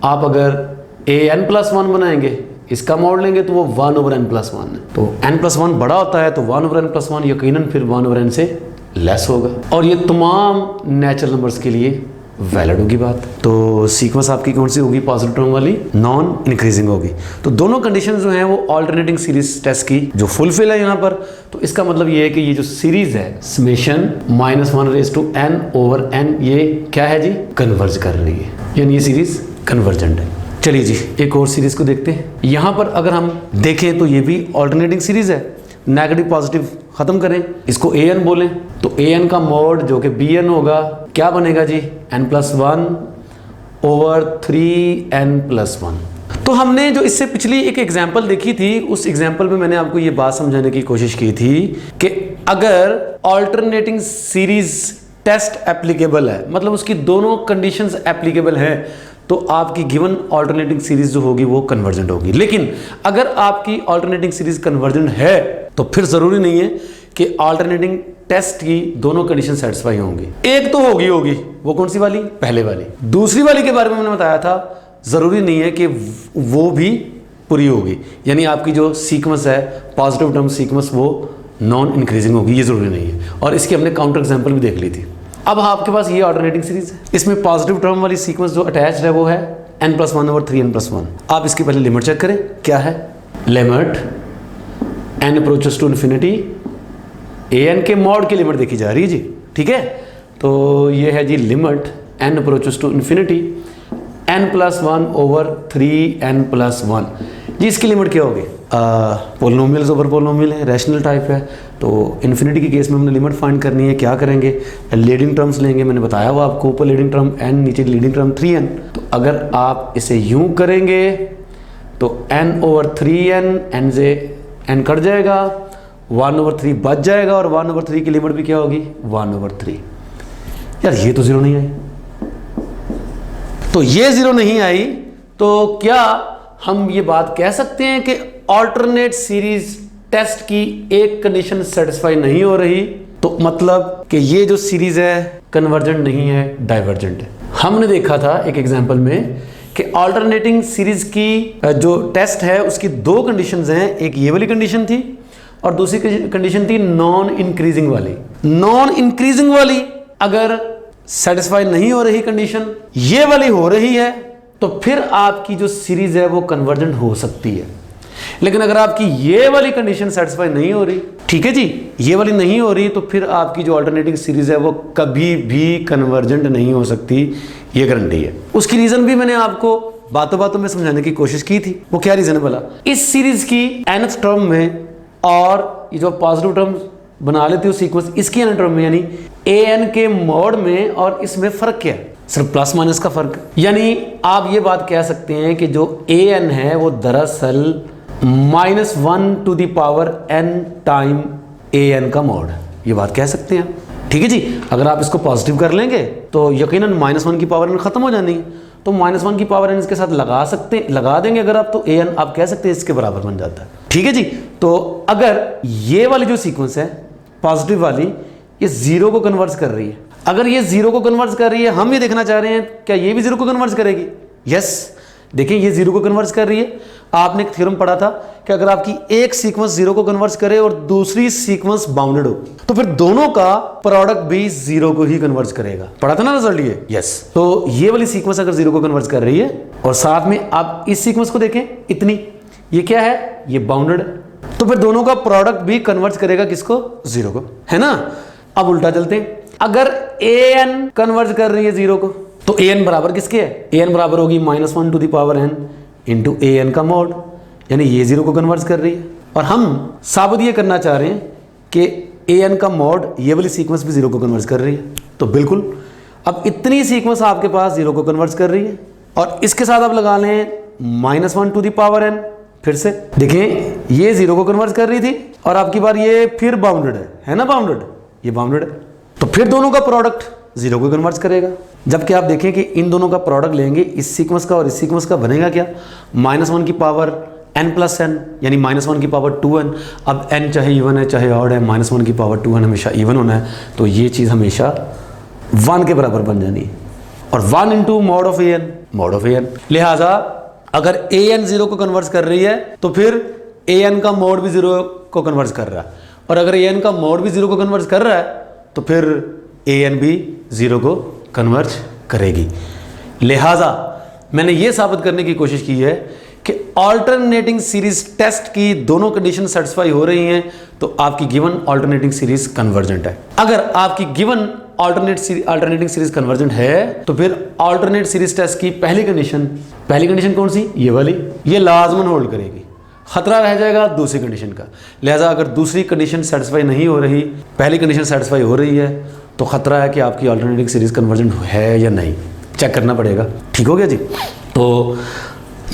आप अगर ए एन प्लस 1 बनाएंगे, इसका मॉड लेंगे तो वो 1/n+1 है। तो n+1 बड़ा होता है तो 1/n+1 यकीनन फिर 1/n से लेस होगा, और ये तमाम नेचुरल नंबर्स के लिए वैलिड होगी बात। तो सीक्वेंस आपकी कौन सी होगी? पॉजिटिव टर्म वाली, नॉन इंक्रीजिंग होगी। तो दोनों कंडीशन जो हैं वो ऑल्टरनेटिंग सीरीज टेस्ट की जो फुलफिल है यहाँ पर। तो इसका मतलब ये है कि ये जो सीरीज है समेशन -1n/n, ये क्या है जी? कन्वर्ज कर रही है, यानी ये सीरीज कन्वर्जेंट है। चलिए जी एक और सीरीज को देखते हैं। यहाँ पर अगर हम देखें तो ये भी ऑल्टरनेटिंग सीरीज है, नेगेटिव पॉजिटिव खत्म करें, इसको ए एन बोलें, तो ए एन का मोड जो कि बी एन होगा क्या बनेगा जी? n+1/3n+1। तो हमने जो इससे पिछली एक एग्जांपल देखी थी, उस एग्जांपल में मैंने आपको ये बात समझाने की कोशिश की थी कि अगर ऑल्टरनेटिंग सीरीज टेस्ट एप्लीकेबल है, मतलब उसकी दोनों कंडीशंस एप्लीकेबल हैं, तो आपकी गिवन ऑल्टरनेटिंग सीरीज जो होगी वो कन्वर्जेंट होगी। लेकिन अगर आपकी ऑल्टरनेटिंग सीरीज कन्वर्जेंट है तो फिर जरूरी नहीं है कि ऑल्टरनेटिंग टेस्ट की दोनों कंडीशन सेटिस्फाई होंगी। एक तो होगी, वो कौन सी वाली? पहले वाली। दूसरी वाली के बारे में मैंने बताया था जरूरी नहीं है कि वो भी पूरी होगी, यानी आपकी जो सीक्वेंस है पॉजिटिव टर्म सीक्वेंस वो नॉन इंक्रीजिंग होगी, ये जरूरी नहीं है। और इसकी हमने काउंटर एग्जाम्पल भी देख ली थी। अब आपके पास ये ऑल्टरनेटिंग सीरीज है, इसमें पॉजिटिव टर्म वाली सीक्वेंस जो अटैच्ड है वो है n+1/3n+1। आप इसकी पहले लिमिट चेक करें, क्या है? Limit n approaches to infinity, a n के मॉड की लिमिट देखी जा रही है जी, ठीक है। तो ये है जी limit n approaches to infinity n+1/3n+1 जी। इसकी लिमिट क्या होगी? पोलिनोमियल्स ओवर पोलिनोमियल है, रैशनल टाइप है, तो इन्फिनिटी के केस में हमने लिमिट फाइंड करनी है। क्या करेंगे? लीडिंग टर्म्स लेंगे, मैंने बताया हुआ आपको, ऊपर लीडिंग टर्म n, नीचे लीडिंग टर्म 3n। तो अगर आप इसे यूं करेंगे तो n/3n, n से n कट जाएगा, 1/3 बच जाएगा, और 1/3 की लिमिट भी क्या होगी? 1/3। यार ये तो जीरो नहीं आई, तो ये जीरो नहीं आई, तो क्या हम ये बात कह सकते हैं कि ऑल्टरनेट सीरीज टेस्ट की एक कंडीशन सेटिस्फाई नहीं हो रही, तो मतलब कि ये जो सीरीज है कन्वर्जेंट नहीं है, डाइवर्जेंट है। हमने देखा था एक एग्जांपल में कि ऑल्टरनेटिंग सीरीज की जो टेस्ट है उसकी दो कंडीशंस हैं, एक ये वाली कंडीशन थी और दूसरी कंडीशन थी नॉन इंक्रीजिंग वाली। नॉन इंक्रीजिंग वाली अगर सेटिस्फाई नहीं हो रही कंडीशन, ये वाली हो रही है, तो फिर आपकी जो सीरीज है वो कन्वर्जेंट हो सकती है। लेकिन अगर आपकी ये वाली कंडीशन सेटिस्फाई नहीं हो रही, ठीक है जी, ये वाली नहीं हो रही, तो फिर आपकी जो ऑल्टरनेटिंग सीरीज है वो कभी भी कन्वर्जेंट नहीं हो सकती, ये गारंटी है। उसकी रीजन भी मैंने आपको बातों बातों में समझाने की कोशिश की थी। वो क्या रीजन है भला? इस सीरीज की nth टर्म में और ये जो पॉजिटिव टर्म बना लेती हो सीक्वेंस, इसकी nth टर्म में, यानी an के मोड में और इसमें फर्क क्या है? सिर्फ प्लस माइनस का फर्क। यानी आप ये बात कह सकते हैं कि जो an है वो दरअसल -1n टाइम an का मोड है, ये बात कह सकते हैं, ठीक है जी। अगर आप इसको पॉजिटिव कर लेंगे तो यकीनन -1 की पावर n खत्म हो जानी है, तो -1 की पावर n इसके साथ लगा देंगे अगर आप, तो an आप कह सकते हैं इसके बराबर बन जाता है, ठीक है जी। तो अगर ये वाली जो सीक्वेंस है पॉजिटिव वाली, ये जीरो को कन्वर्ट कर रही है, अगर ये जीरो को कन्वर्ट कर रही है, हम ये देखना चाह रहे हैं क्या ये भी जीरो को कन्वर्ट करेगी? यस, देखिए ये जीरो को कन्वर्ट कर रही है। आपने एक थ्योरम पढ़ा था कि अगर आपकी एक सीक्वेंस जीरो को कन्वर्ट करे और दूसरी सीक्वेंस बाउंडेड हो, तो फिर दोनों का प्रोडक्ट भी जीरो को ही कन्वर्ट करेगा। पढ़ा था ना रिजल्ट ये? यस। तो ये वाली सीक्वेंस अगर जीरो को कन्वर्ट कर रही है और साथ में आप इस सीक्वेंस को देखें, इतनी, ये क्या है? ये बाउंडेड, तो फिर दोनों का प्रोडक्ट भी कन्वर्ट करेगा किसको? जीरो को, है ना। अब उल्टा चलते हैं, अगर an कन्वर्ट कर रही है जीरो को, तो an बराबर किसके है? an बराबर होगी -1n इंटू an का मोड, यानी ये जीरो को कन्वर्ट कर रही है। और हम साबित ये करना चाह रहे हैं कि an का मोड ये वाली सीक्वेंस भी जीरो को कन्वर्ट कर रही है, तो बिल्कुल अब इतनी सीक्वेंस आपके पास जीरो को कन्वर्ट कर रही है, और इसके साथ आप लगा लें -1n। फिर से देखें, ये जीरो को कन्वर्ट कर रही थी और आपकी बार ये फिर बाउंडेड है ना, बाउंडेड, ये बाउंडेड है, तो फिर दोनों का प्रोडक्ट जीरो को कन्वर्ट करेगा। जबकि आप देखें कि इन दोनों का प्रोडक्ट लेंगे, इस सीक्वेंस का और इस सीक्वेंस का, बनेगा क्या? -1 की पावर n+n यानी -1 की पावर 2n। अब n चाहे इवन है चाहे ऑड है, -1 की पावर 2n हमेशा इवन होना है, तो ये चीज़ हमेशा 1 के बराबर बन जानी है। और 1 इंटू मॉड ऑफ an, लिहाजा अगर an 0 को कन्वर्ट कर रही है तो फिर an का मॉड भी 0 को कन्वर्ट कर रहा है, और अगर an का मॉड भी 0 को कन्वर्ट कर रहा है तो फिर an भी 0 को कन्वर्ट करेगी। लिहाजा मैंने ये साबित करने की कोशिश की है कि अल्टरनेटिंग सीरीज टेस्ट की दोनों कंडीशन सेटिस्फाई हो रही हैं तो आपकी गिवन अल्टरनेटिंग सीरीज कन्वर्जेंट है। अगर आपकी गिवन अल्टरनेटिंग सीरीज कन्वर्जेंट है तो फिर अल्टरनेट सीरीज टेस्ट की पहली कंडीशन कौन सी, ये वाली, ये लाजमन होल्ड करेगी। खतरा रह जाएगा दूसरी कंडीशन का। लिहाजा अगर दूसरी कंडीशन सेटिस्फाई नहीं हो रही, पहली कंडीशन सेटिस्फाई हो रही है, तो खतरा है कि आपकी अल्टरनेटिंग सीरीज कन्वर्जेंट है या नहीं, चेक करना पड़ेगा। ठीक हो गया जी। तो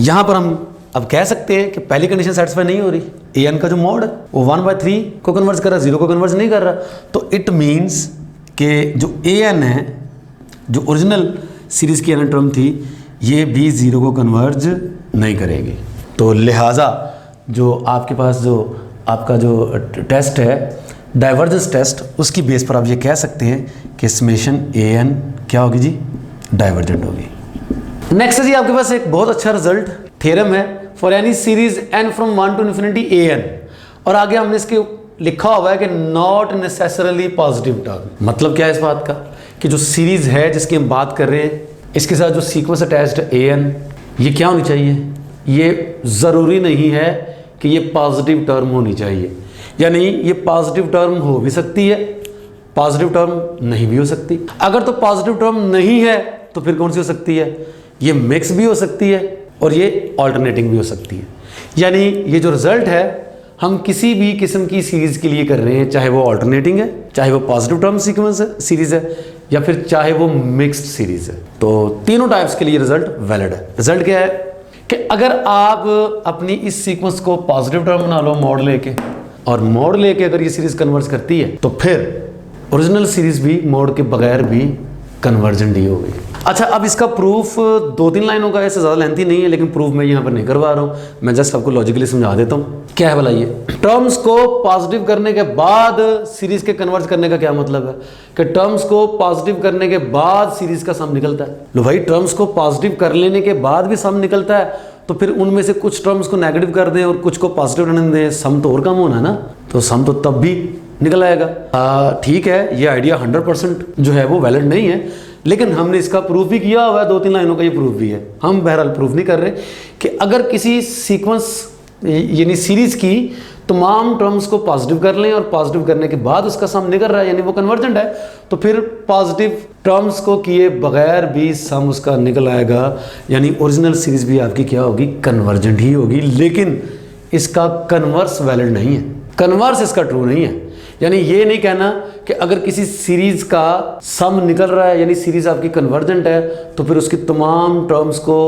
यहाँ पर हम अब कह सकते हैं कि पहली कंडीशन सेटिस्फाई नहीं हो रही, an का जो मॉड है वो 1/3 को कन्वर्ट कर रहा है, 0 को कन्वर्ट नहीं कर रहा, तो इट मीन्स कि जो an है, जो ओरिजिनल सीरीज की n टर्म थी, ये भी 0 को कन्वर्ज नहीं करेगी। तो लिहाजा जो आपके पास जो आपका जो टेस्ट है डाइवर्जेंस टेस्ट, उसकी बेस पर आप ये कह सकते हैं कि समेशन an क्या होगी जी, डाइवर्जेंट होगी। नेक्स्ट है जी आपके पास एक बहुत अच्छा रिजल्ट थ्योरम है for any series n from 1 to infinity an, और आगे हमने इसके लिखा हुआ है कि नॉट नेसेसरली पॉजिटिव टर्म। मतलब क्या है इस बात का कि जो सीरीज है जिसकी हम बात कर रहे हैं, इसके साथ जो सीक्वेंस अटैच्ड है an, ये क्या होनी चाहिए, ये ज़रूरी नहीं है कि ये पॉजिटिव टर्म होनी चाहिए। यानी ये पॉजिटिव टर्म हो भी सकती है, पॉजिटिव टर्म नहीं भी हो सकती। अगर तो पॉजिटिव टर्म नहीं है तो फिर कौन सी हो सकती है, ये मिक्स भी हो सकती है और ये अल्टरनेटिंग भी हो सकती है। यानी ये जो रिजल्ट है हम किसी भी किस्म की सीरीज के लिए कर रहे हैं, चाहे वो अल्टरनेटिंग है, चाहे वो पॉजिटिव टर्म सीक्वेंस है सीरीज है, या फिर चाहे वो मिक्स्ड सीरीज है, तो तीनों टाइप्स के लिए रिजल्ट वैलिड है। रिजल्ट क्या है कि अगर आप अपनी इस सीक्वेंस को पॉजिटिव टर्म बना लो मॉड लेके, और मॉड लेके अगर ये सीरीज कन्वर्ट करती है तो फिर ओरिजिनल सीरीज भी मॉड के बगैर भी कन्वर्जेंट ही होगी। अच्छा, अब इसका प्रूफ 2-3 लाइनों का, ऐसे ज़्यादा लेंथी नहीं है, लेकिन प्रूफ मैं यहाँ पर नहीं करवा रहा हूँ, मैं जस्ट आपको लॉजिकली समझा देता हूँ। क्या है बताइए, टर्म्स को पॉजिटिव करने के बाद सीरीज के कन्वर्ट करने का क्या मतलब है कि टर्म्स को पॉजिटिव करने के बाद सीरीज का सम निकलता है। लो भाई, टर्म्स को पॉजिटिव कर लेने के बाद भी सम निकलता है, तो फिर उनमें से कुछ टर्म्स को नेगेटिव कर दें और कुछ को पॉजिटिव रहने दें, सम तो और कम होना है ना, तो सम तो तब भी निकल आएगा। ठीक है, ये आइडिया 100% जो है वो वैलिड नहीं है, लेकिन हमने इसका प्रूफ भी किया हुआ है, 2-3 लाइनों का ये प्रूफ भी है। हम बहरहाल प्रूफ नहीं कर रहे कि अगर किसी सीक्वेंस यानी सीरीज की तमाम टर्म्स को पॉजिटिव कर लें और पॉजिटिव करने के बाद उसका सम निकल रहा है यानी वो कन्वर्जेंट है, तो फिर पॉजिटिव टर्म्स को किए बगैर भी सम उसका निकल आएगा, यानी ओरिजिनल सीरीज भी आपकी क्या होगी, कन्वर्जेंट ही होगी। लेकिन इसका कन्वर्स वैलिड नहीं है, कन्वर्स इसका ट्रू नहीं है। यानी ये नहीं कहना कि अगर किसी सीरीज का सम निकल रहा है यानी सीरीज आपकी कन्वर्जेंट है, तो फिर उसकी तमाम टर्म्स को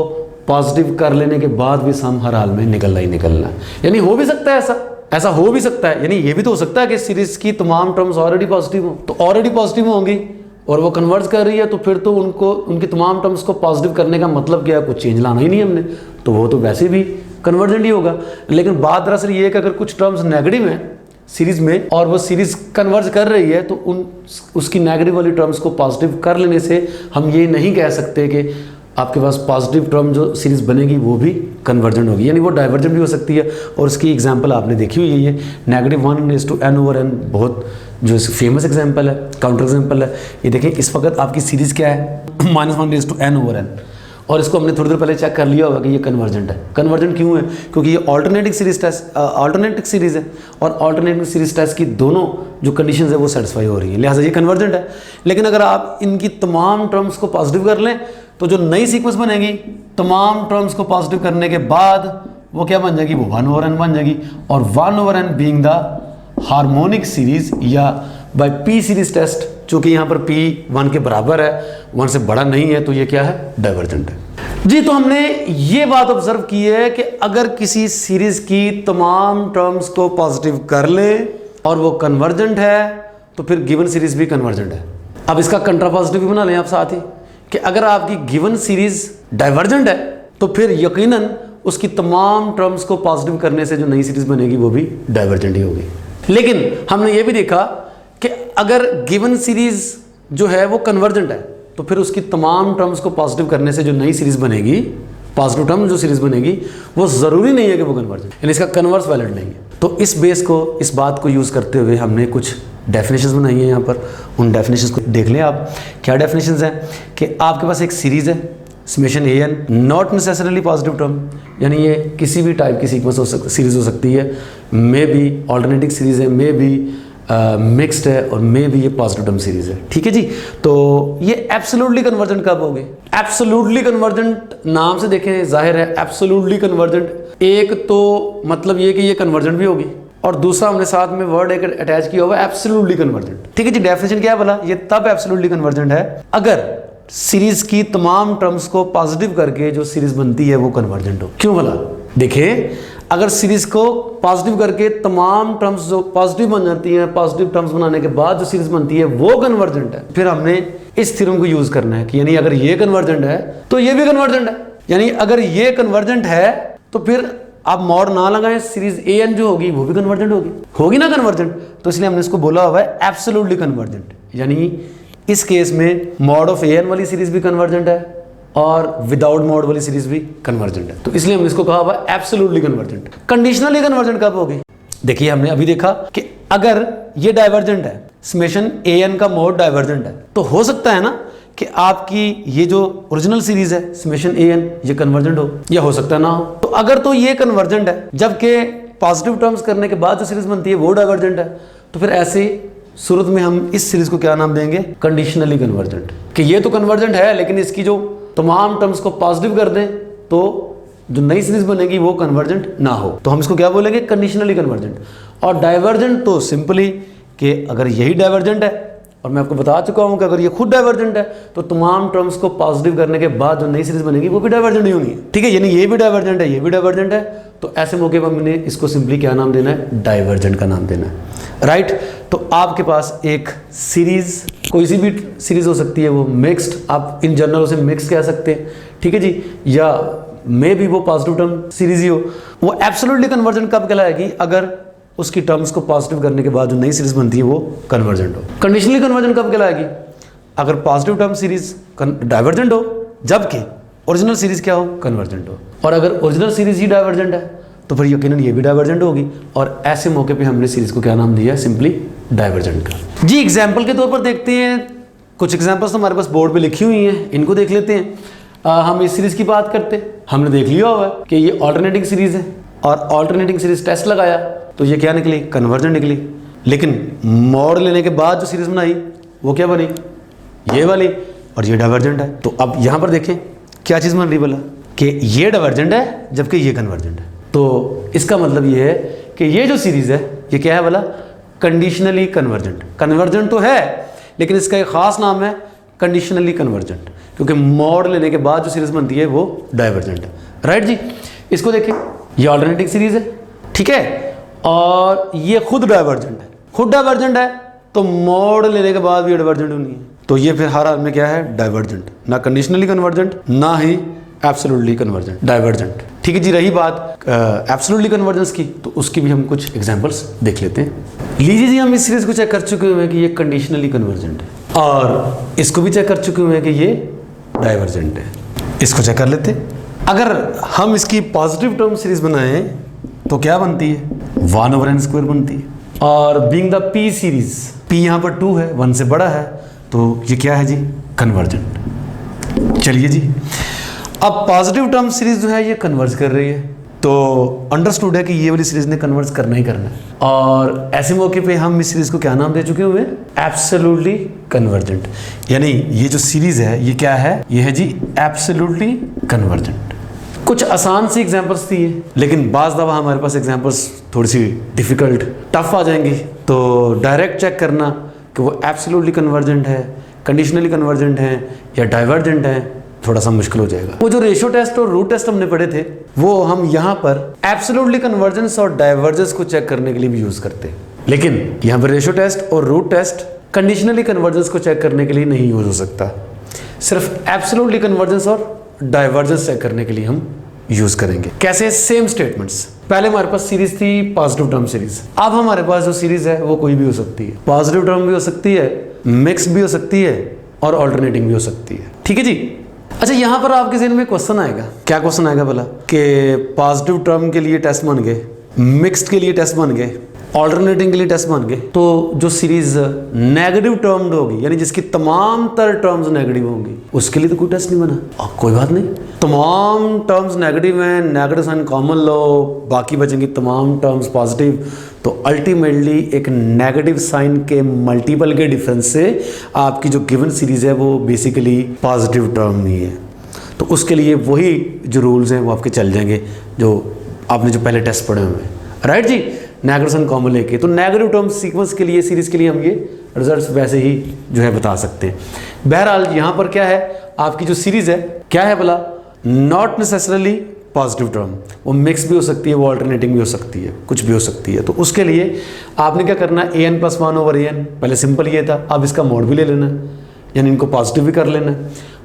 पॉजिटिव कर लेने के बाद भी सम हर हाल में निकलना ही निकलना है। यानी हो भी सकता है ऐसा हो भी सकता है, यानी ये भी तो हो सकता है कि सीरीज की तमाम टर्म्स ऑलरेडी पॉजिटिव हो, तो ऑलरेडी पॉजिटिव होंगी और वो कन्वर्ट कर रही है, तो फिर तो उनको उनकी तमाम टर्म्स को पॉजिटिव करने का मतलब क्या है, कुछ चेंज लाना ही नहीं हमने, तो वो तो वैसे भी कन्वर्जेंट ही होगा। लेकिन बात दरअसल ये है कि अगर कुछ टर्म्स नेगेटिव हैं सीरीज में और वो सीरीज कन्वर्ज कर रही है, तो उसकी नेगेटिव वाली टर्म्स को पॉजिटिव कर लेने से हम ये नहीं कह सकते कि आपके पास पॉजिटिव टर्म जो सीरीज बनेगी वो भी कन्वर्जेंट होगी, यानी वो डाइवर्जेंट भी हो सकती है। और उसकी एग्जांपल आपने देखी हुई है, -1/n/n, बहुत जो फेमस एग्जांपल है, काउंटर एग्जांपल है। ये देखें, इस वक्त आपकी सीरीज क्या है, -1/n/n, और इसको हमने थोड़ी देर पहले चेक कर लिया होगा कि ये कन्वर्जेंट है। कन्वर्जेंट क्यों है, क्योंकि ये alternating series test alternating series है, और अल्टरनेटिंग सीरीज टेस्ट की दोनों जो कंडीशंस है वो सेटिस्फाई हो रही है, लिहाजा ये कन्वर्जेंट है। लेकिन अगर आप इनकी तमाम टर्म्स को पॉजिटिव कर लें तो जो नई सीक्वेंस बनेगी तमाम टर्म्स को पॉजिटिव करने के बाद वो क्या बन जाएगी, वो 1/n बन जाएगी। और 1/n being the harmonic series या बाय पी सीरीज टेस्ट, चूंकि यहाँ पर p 1 के बराबर है, 1 से बड़ा नहीं है, तो ये क्या है, डाइवर्जेंट है जी। तो हमने ये बात ऑब्जर्व की है कि अगर किसी सीरीज की तमाम टर्म्स को पॉजिटिव कर ले और वो कन्वर्जेंट है, तो फिर गिवन सीरीज भी कन्वर्जेंट है। अब इसका कंट्रापॉजिटिव भी बना लें आप साथ ही, कि अगर आपकी गिवन सीरीज डाइवर्जेंट है तो फिर यकीनन उसकी तमाम टर्म्स को पॉजिटिव करने से जो नई सीरीज बनेगी वो भी डाइवर्जेंट ही होगी। लेकिन हमने ये भी देखा कि अगर गिवन सीरीज जो है वो कन्वर्जेंट है तो फिर उसकी तमाम टर्म्स को पॉजिटिव करने से जो नई सीरीज बनेगी, पॉजिटिव टर्म जो सीरीज बनेगी, वो ज़रूरी नहीं है कि वो कन्वर्जेंट, यानी इसका कन्वर्स वैलिड नहीं है। तो इस बेस को, इस बात को यूज़ करते हुए हमने कुछ डेफिनेशंस बनाई हैं यहाँ पर। उन डेफिनेशंस को देख लें आप। क्या डेफिनेशंस हैं कि आपके पास एक सीरीज़ है summation a n, not necessarily positive term, यानी ये किसी भी टाइप की सीक्वेंस सीरीज हो सकती है, मे बी ऑल्टरनेटिंग सीरीज़ है, मे बी मिक्स्ड है, और मे भी ये पॉजिटिव टर्म सीरीज है। ठीक है जी। तो ये एब्सोल्युटली कन्वर्जेंट कब होगी? एब्सोल्युटली कन्वर्जेंट नाम से देखें जाहिर है एब्सोल्युटली कन्वर्जेंट, एक तो मतलब ये कि ये कन्वर्जेंट भी होगी, और दूसरा हमने साथ में वर्ड एक अटैच किया हुआ है एब्सोल्युटली कन्वर्जेंट। ठीक है जी। डेफिनेशन क्या है बोला? ये तब एब्सोल्युटली कन्वर्जेंट है अगर सीरीज की तमाम टर्म्स को पॉजिटिव करके जो सीरीज बनती है वो कन्वर्जेंट हो। क्यों बोला? देखिए, अगर सीरीज को पॉजिटिव करके तमाम टर्म्स जो पॉजिटिव बन जाती हैं, पॉजिटिव टर्म्स बनाने के बाद जो सीरीज बनती है वो कन्वर्जेंट है, फिर हमने इस थ्योरम को यूज करना है कि यानी अगर ये कन्वर्जेंट है तो ये भी कन्वर्जेंट है, यानी अगर ये कन्वर्जेंट है तो फिर आप मॉड ना लगाएं, सीरीज ए एन जो होगी वो भी कन्वर्जेंट होगी ना कन्वर्जेंट। तो इसलिए हमने इसको बोला हुआ है एब्सोल्युटली कन्वर्जेंट, यानी इस केस में मॉड ऑफ ए एन वाली सीरीज भी कन्वर्जेंट है और विदाउट मॉड वाली सीरीज भी कन्वर्जेंट है। तो इसलिए हमने इसको कहा हुआ एब्सोल्युटली कन्वर्जेंट। कंडीशनली कन्वर्जेंट कब होगी? देखिए, हमने अभी देखा कि अगर ये डाइवर्जेंट है, समेशन ए एन का मोड डाइवर्जेंट है, तो हो सकता है ना कि आपकी ये जो ओरिजिनल सीरीज है समेशन ए एन ये कन्वर्जेंट हो, या हो सकता है ना हो। तो अगर तो ये कन्वर्जेंट है जबकि पॉजिटिव टर्म्स करने के बाद जो सीरीज बनती है वो डाइवर्जेंट है, तो फिर ऐसे सूरत में हम इस सीरीज को क्या नाम देंगे? Conditionally convergent. कि ये तो कन्वर्जेंट है लेकिन इसकी जो तमाम टर्म्स को पॉजिटिव कर दें तो जो नई सीरीज बनेगी वो कन्वर्जेंट ना हो, तो हम इसको क्या बोलेंगे? Conditionally convergent. और डाइवर्जेंट तो सिंपली कि अगर यही डाइवर्जेंट है, और मैं आपको बता चुका हूं कि अगर ये खुद डाइवर्जेंट है तो तमाम टर्म्स को पॉजिटिव करने के बाद जो नई सीरीज बनेगी वो भी डाइवर्जेंट ही होंगी। ठीक है, यानी ये भी डाइवर्जेंट है, ये भी डाइवर्जेंट है, तो ऐसे मौके पर हमने इसको सिंपली क्या नाम देना है? डाइवर्जेंट का नाम देना है। राइट। तो आपके पास एक सीरीज, कोई सी भी सीरीज हो सकती है, वो मिक्स्ड, आप इन जनरल उसे मिक्स कह सकते हैं। ठीक है जी। या मे भी वो पॉजिटिव टर्म सीरीज ही हो। वो एब्सोल्युटली कन्वर्जेंट कब कहलाएगी? अगर उसकी टर्म्स को पॉजिटिव करने के बाद जो नई सीरीज बनती है वो कन्वर्जेंट हो। कंडीशनली कन्वर्जेंट कब कहलाएगी? अगर पॉजिटिव टर्म सीरीज डाइवर्जेंट हो जबकि ओरिजिनल सीरीज क्या हो? कन्वर्जेंट हो। और अगर ओरिजिनल सीरीज ही डाइवर्जेंट है तो फिर यकीनन ये भी डाइवर्जेंट होगी, और ऐसे मौके पे हमने सीरीज को क्या नाम दिया? सिंपली डाइवर्जेंट का। जी, एग्जाम्पल के तौर पर देखते हैं, कुछ एग्जाम्पल्स हमारे पास बोर्ड पे लिखी हुई हैं, इनको देख लेते हैं। हम इस सीरीज की बात करते हैं, हमने देख लिया हुआ है कि ये ऑल्टरनेटिंग सीरीज है, और ऑल्टरनेटिंग सीरीज टेस्ट लगाया तो ये क्या निकली? कन्वर्जेंट निकली। लेकिन मॉड लेने के बाद जो सीरीज बनाई वो क्या बनी? ये वाली, और ये डाइवर्जेंट है। तो अब यहाँ पर देखें क्या चीज़ बन रही बोला कि ये डाइवर्जेंट है जबकि ये कन्वर्जेंट है। तो इसका मतलब ये है कि ये जो सीरीज है ये क्या है बोला? Conditionally convergent. कन्वर्जेंट तो है लेकिन इसका एक खास नाम है कंडीशनली कन्वर्जेंट, क्योंकि मॉड लेने के बाद जो सीरीज बनती है वो डाइवर्जेंट है। राइट जी। इसको देखें, ये ऑल्टरनेटिंग सीरीज है, ठीक है, और ये खुद डाइवर्जेंट है। खुद डाइवर्जेंट है तो मॉड लेने के बाद भी डाइवर्जेंट होनी है, तो ये फिर हर हाल में क्या है? डाइवर्जेंट। ना कंडीशनली कन्वर्जेंट, ना ही एब्सोल्युटली कन्वर्जेंट, डाइवर्जेंट। ठीक है जी। रही बात एब्सोल्युटली कन्वर्जेंस की, तो उसकी भी हम कुछ एग्जांपल्स देख लेते हैं। लीजिए जी, हम इस सीरीज को चेक कर चुके हुए हैं कि ये कंडीशनली कन्वर्जेंट है, और इसको भी चेक कर चुके हुए हैं कि ये डाइवर्जेंट है। इसको चेक कर लेते हैं। अगर हम इसकी पॉजिटिव टर्म सीरीज बनाएं तो क्या बनती है? 1/n² बनती है। और being the P series, P यहाँ पर 2 है, 1 से बड़ा है, तो ये क्या है जी? कन्वर्जेंट। चलिए जी, अब पॉजिटिव टर्म सीरीज जो है ये कन्वर्ज कर रही है, तो अंडरस्टूड है कि ये वाली सीरीज ने कन्वर्ज करना ही करना है, और ऐसे मौके पे हम इस सीरीज को क्या नाम दे चुके हुए? Absolutely convergent. यानी ये जो सीरीज है ये क्या है? ये है जी एब्सोल्युटली कन्वर्जेंट। कुछ आसान सी एग्जांपल्स थी ये, लेकिन बाज़ दफ़ा हमारे पास एग्जांपल्स थोड़ी सी डिफ़िकल्ट, टफ आ जाएंगी, तो डायरेक्ट चेक करना कि वो एब्सोल्युटली कन्वर्जेंट है, कंडीशनली कन्वर्जेंट है या डाइवर्जेंट है, थोड़ा सा मुश्किल हो जाएगा। वो जो रेशियो टेस्ट और रूट टेस्ट हमने पढ़े थे वो हम यहाँ पर एब्सोल्युटली कन्वर्जेंस और डाइवर्जेंस को चेक करने के लिए भी यूज़ करते हैं, लेकिन यहाँ पर रेशियो टेस्ट और रूट टेस्ट कंडीशनली कन्वर्जेंस को चेक करने के लिए नहीं यूज़ हो सकता, सिर्फ एब्सोल्युटली कन्वर्जेंस और डाइवर्जेंस चेक करने के लिए हम यूज करेंगे। कैसे? Same statements. पहले हमारे पास सीरीज थी पॉजिटिव टर्म सीरीज, अब हमारे पास जो सीरीज है वो कोई भी हो सकती है, पॉजिटिव टर्म भी हो सकती है, मिक्स भी हो सकती है और ऑल्टरनेटिंग भी हो सकती है। ठीक है जी। अच्छा, यहां पर आपके ज़हन में क्वेश्चन आएगा, क्या क्वेश्चन आएगा बोला कि पॉजिटिव टर्म के लिए टेस्ट बन गए, मिक्स्ड के लिए टेस्ट बन गए, ऑल्टरनेटिंग के लिए टेस्ट बन गए, तो जो सीरीज नेगेटिव टर्म्ड होगी यानी जिसकी तमाम तर टर्म्स नेगेटिव होंगी उसके लिए तो कोई टेस्ट नहीं बना। अब कोई बात नहीं, तमाम टर्म्स नेगेटिव हैं, नेगेटिव साइन कॉमन लो, बाकी बचेंगी तमाम टर्म्स पॉजिटिव, तो अल्टीमेटली एक नेगेटिव साइन के मल्टीपल के डिफरेंस से आपकी जो गिवन सीरीज है वो बेसिकली पॉजिटिव टर्म नहीं है। तो उसके लिए वही जो रूल्स हैं वो आपके चल जाएंगे जो आपने जो पहले टेस्ट पढ़े हुए हैं, राइट जी। नेगेटिव साइन कॉमन लेके तो नेगेटिव टर्म सीक्वेंस के लिए सीरीज के लिए हम ये रिजल्ट्स वैसे ही जो है बता सकते हैं। बहरहाल यहाँ पर क्या है, आपकी जो सीरीज है क्या है बोला, नॉट नेसेसरली पॉजिटिव टर्म, वो मिक्स भी हो सकती है, वो ऑल्टरनेटिंग भी हो सकती है, कुछ भी हो सकती है। तो उसके लिए आपने क्या करना है, an + 1/an, पहले सिंपल ये था, अब इसका मोड भी ले लेना है, यानी इनको पॉजिटिव भी कर लेना है।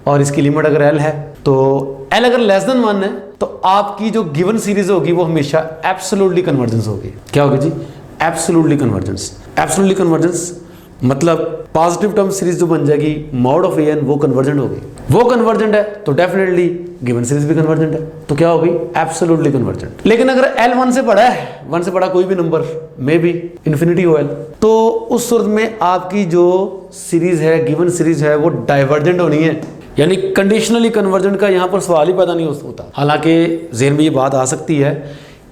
और इसकी लिमिट अगर l है तो l अगर लेस देन 1 है तो आपकी जो गिवन सीरीज होगी वो हमेशा एब्सोल्युटली कन्वर्जेंस होगी। क्या होगी जी? Absolutely convergence. एब्सोल्युटली कन्वर्जेंस मतलब पॉजिटिव टर्म सीरीज जो बन जाएगी मॉड ऑफ an वो कन्वर्जेंट होगी, वो कन्वर्जेंट है तो डेफिनेटली गिवन सीरीज भी कन्वर्जेंट है, तो क्या होगी? Absolutely convergent. लेकिन अगर l 1 से बड़ा है, 1 से बड़ा कोई भी नंबर, मे बी इन्फिनिटी हो l, तो उस सूरत में आपकी जो सीरीज है, गिवन सीरीज है, वो डाइवर्जेंट होनी है, यानी कंडीशनली कन्वर्जेंट का यहाँ पर सवाल ही पैदा नहीं होता। हालांकि ज़हन में ये बात आ सकती है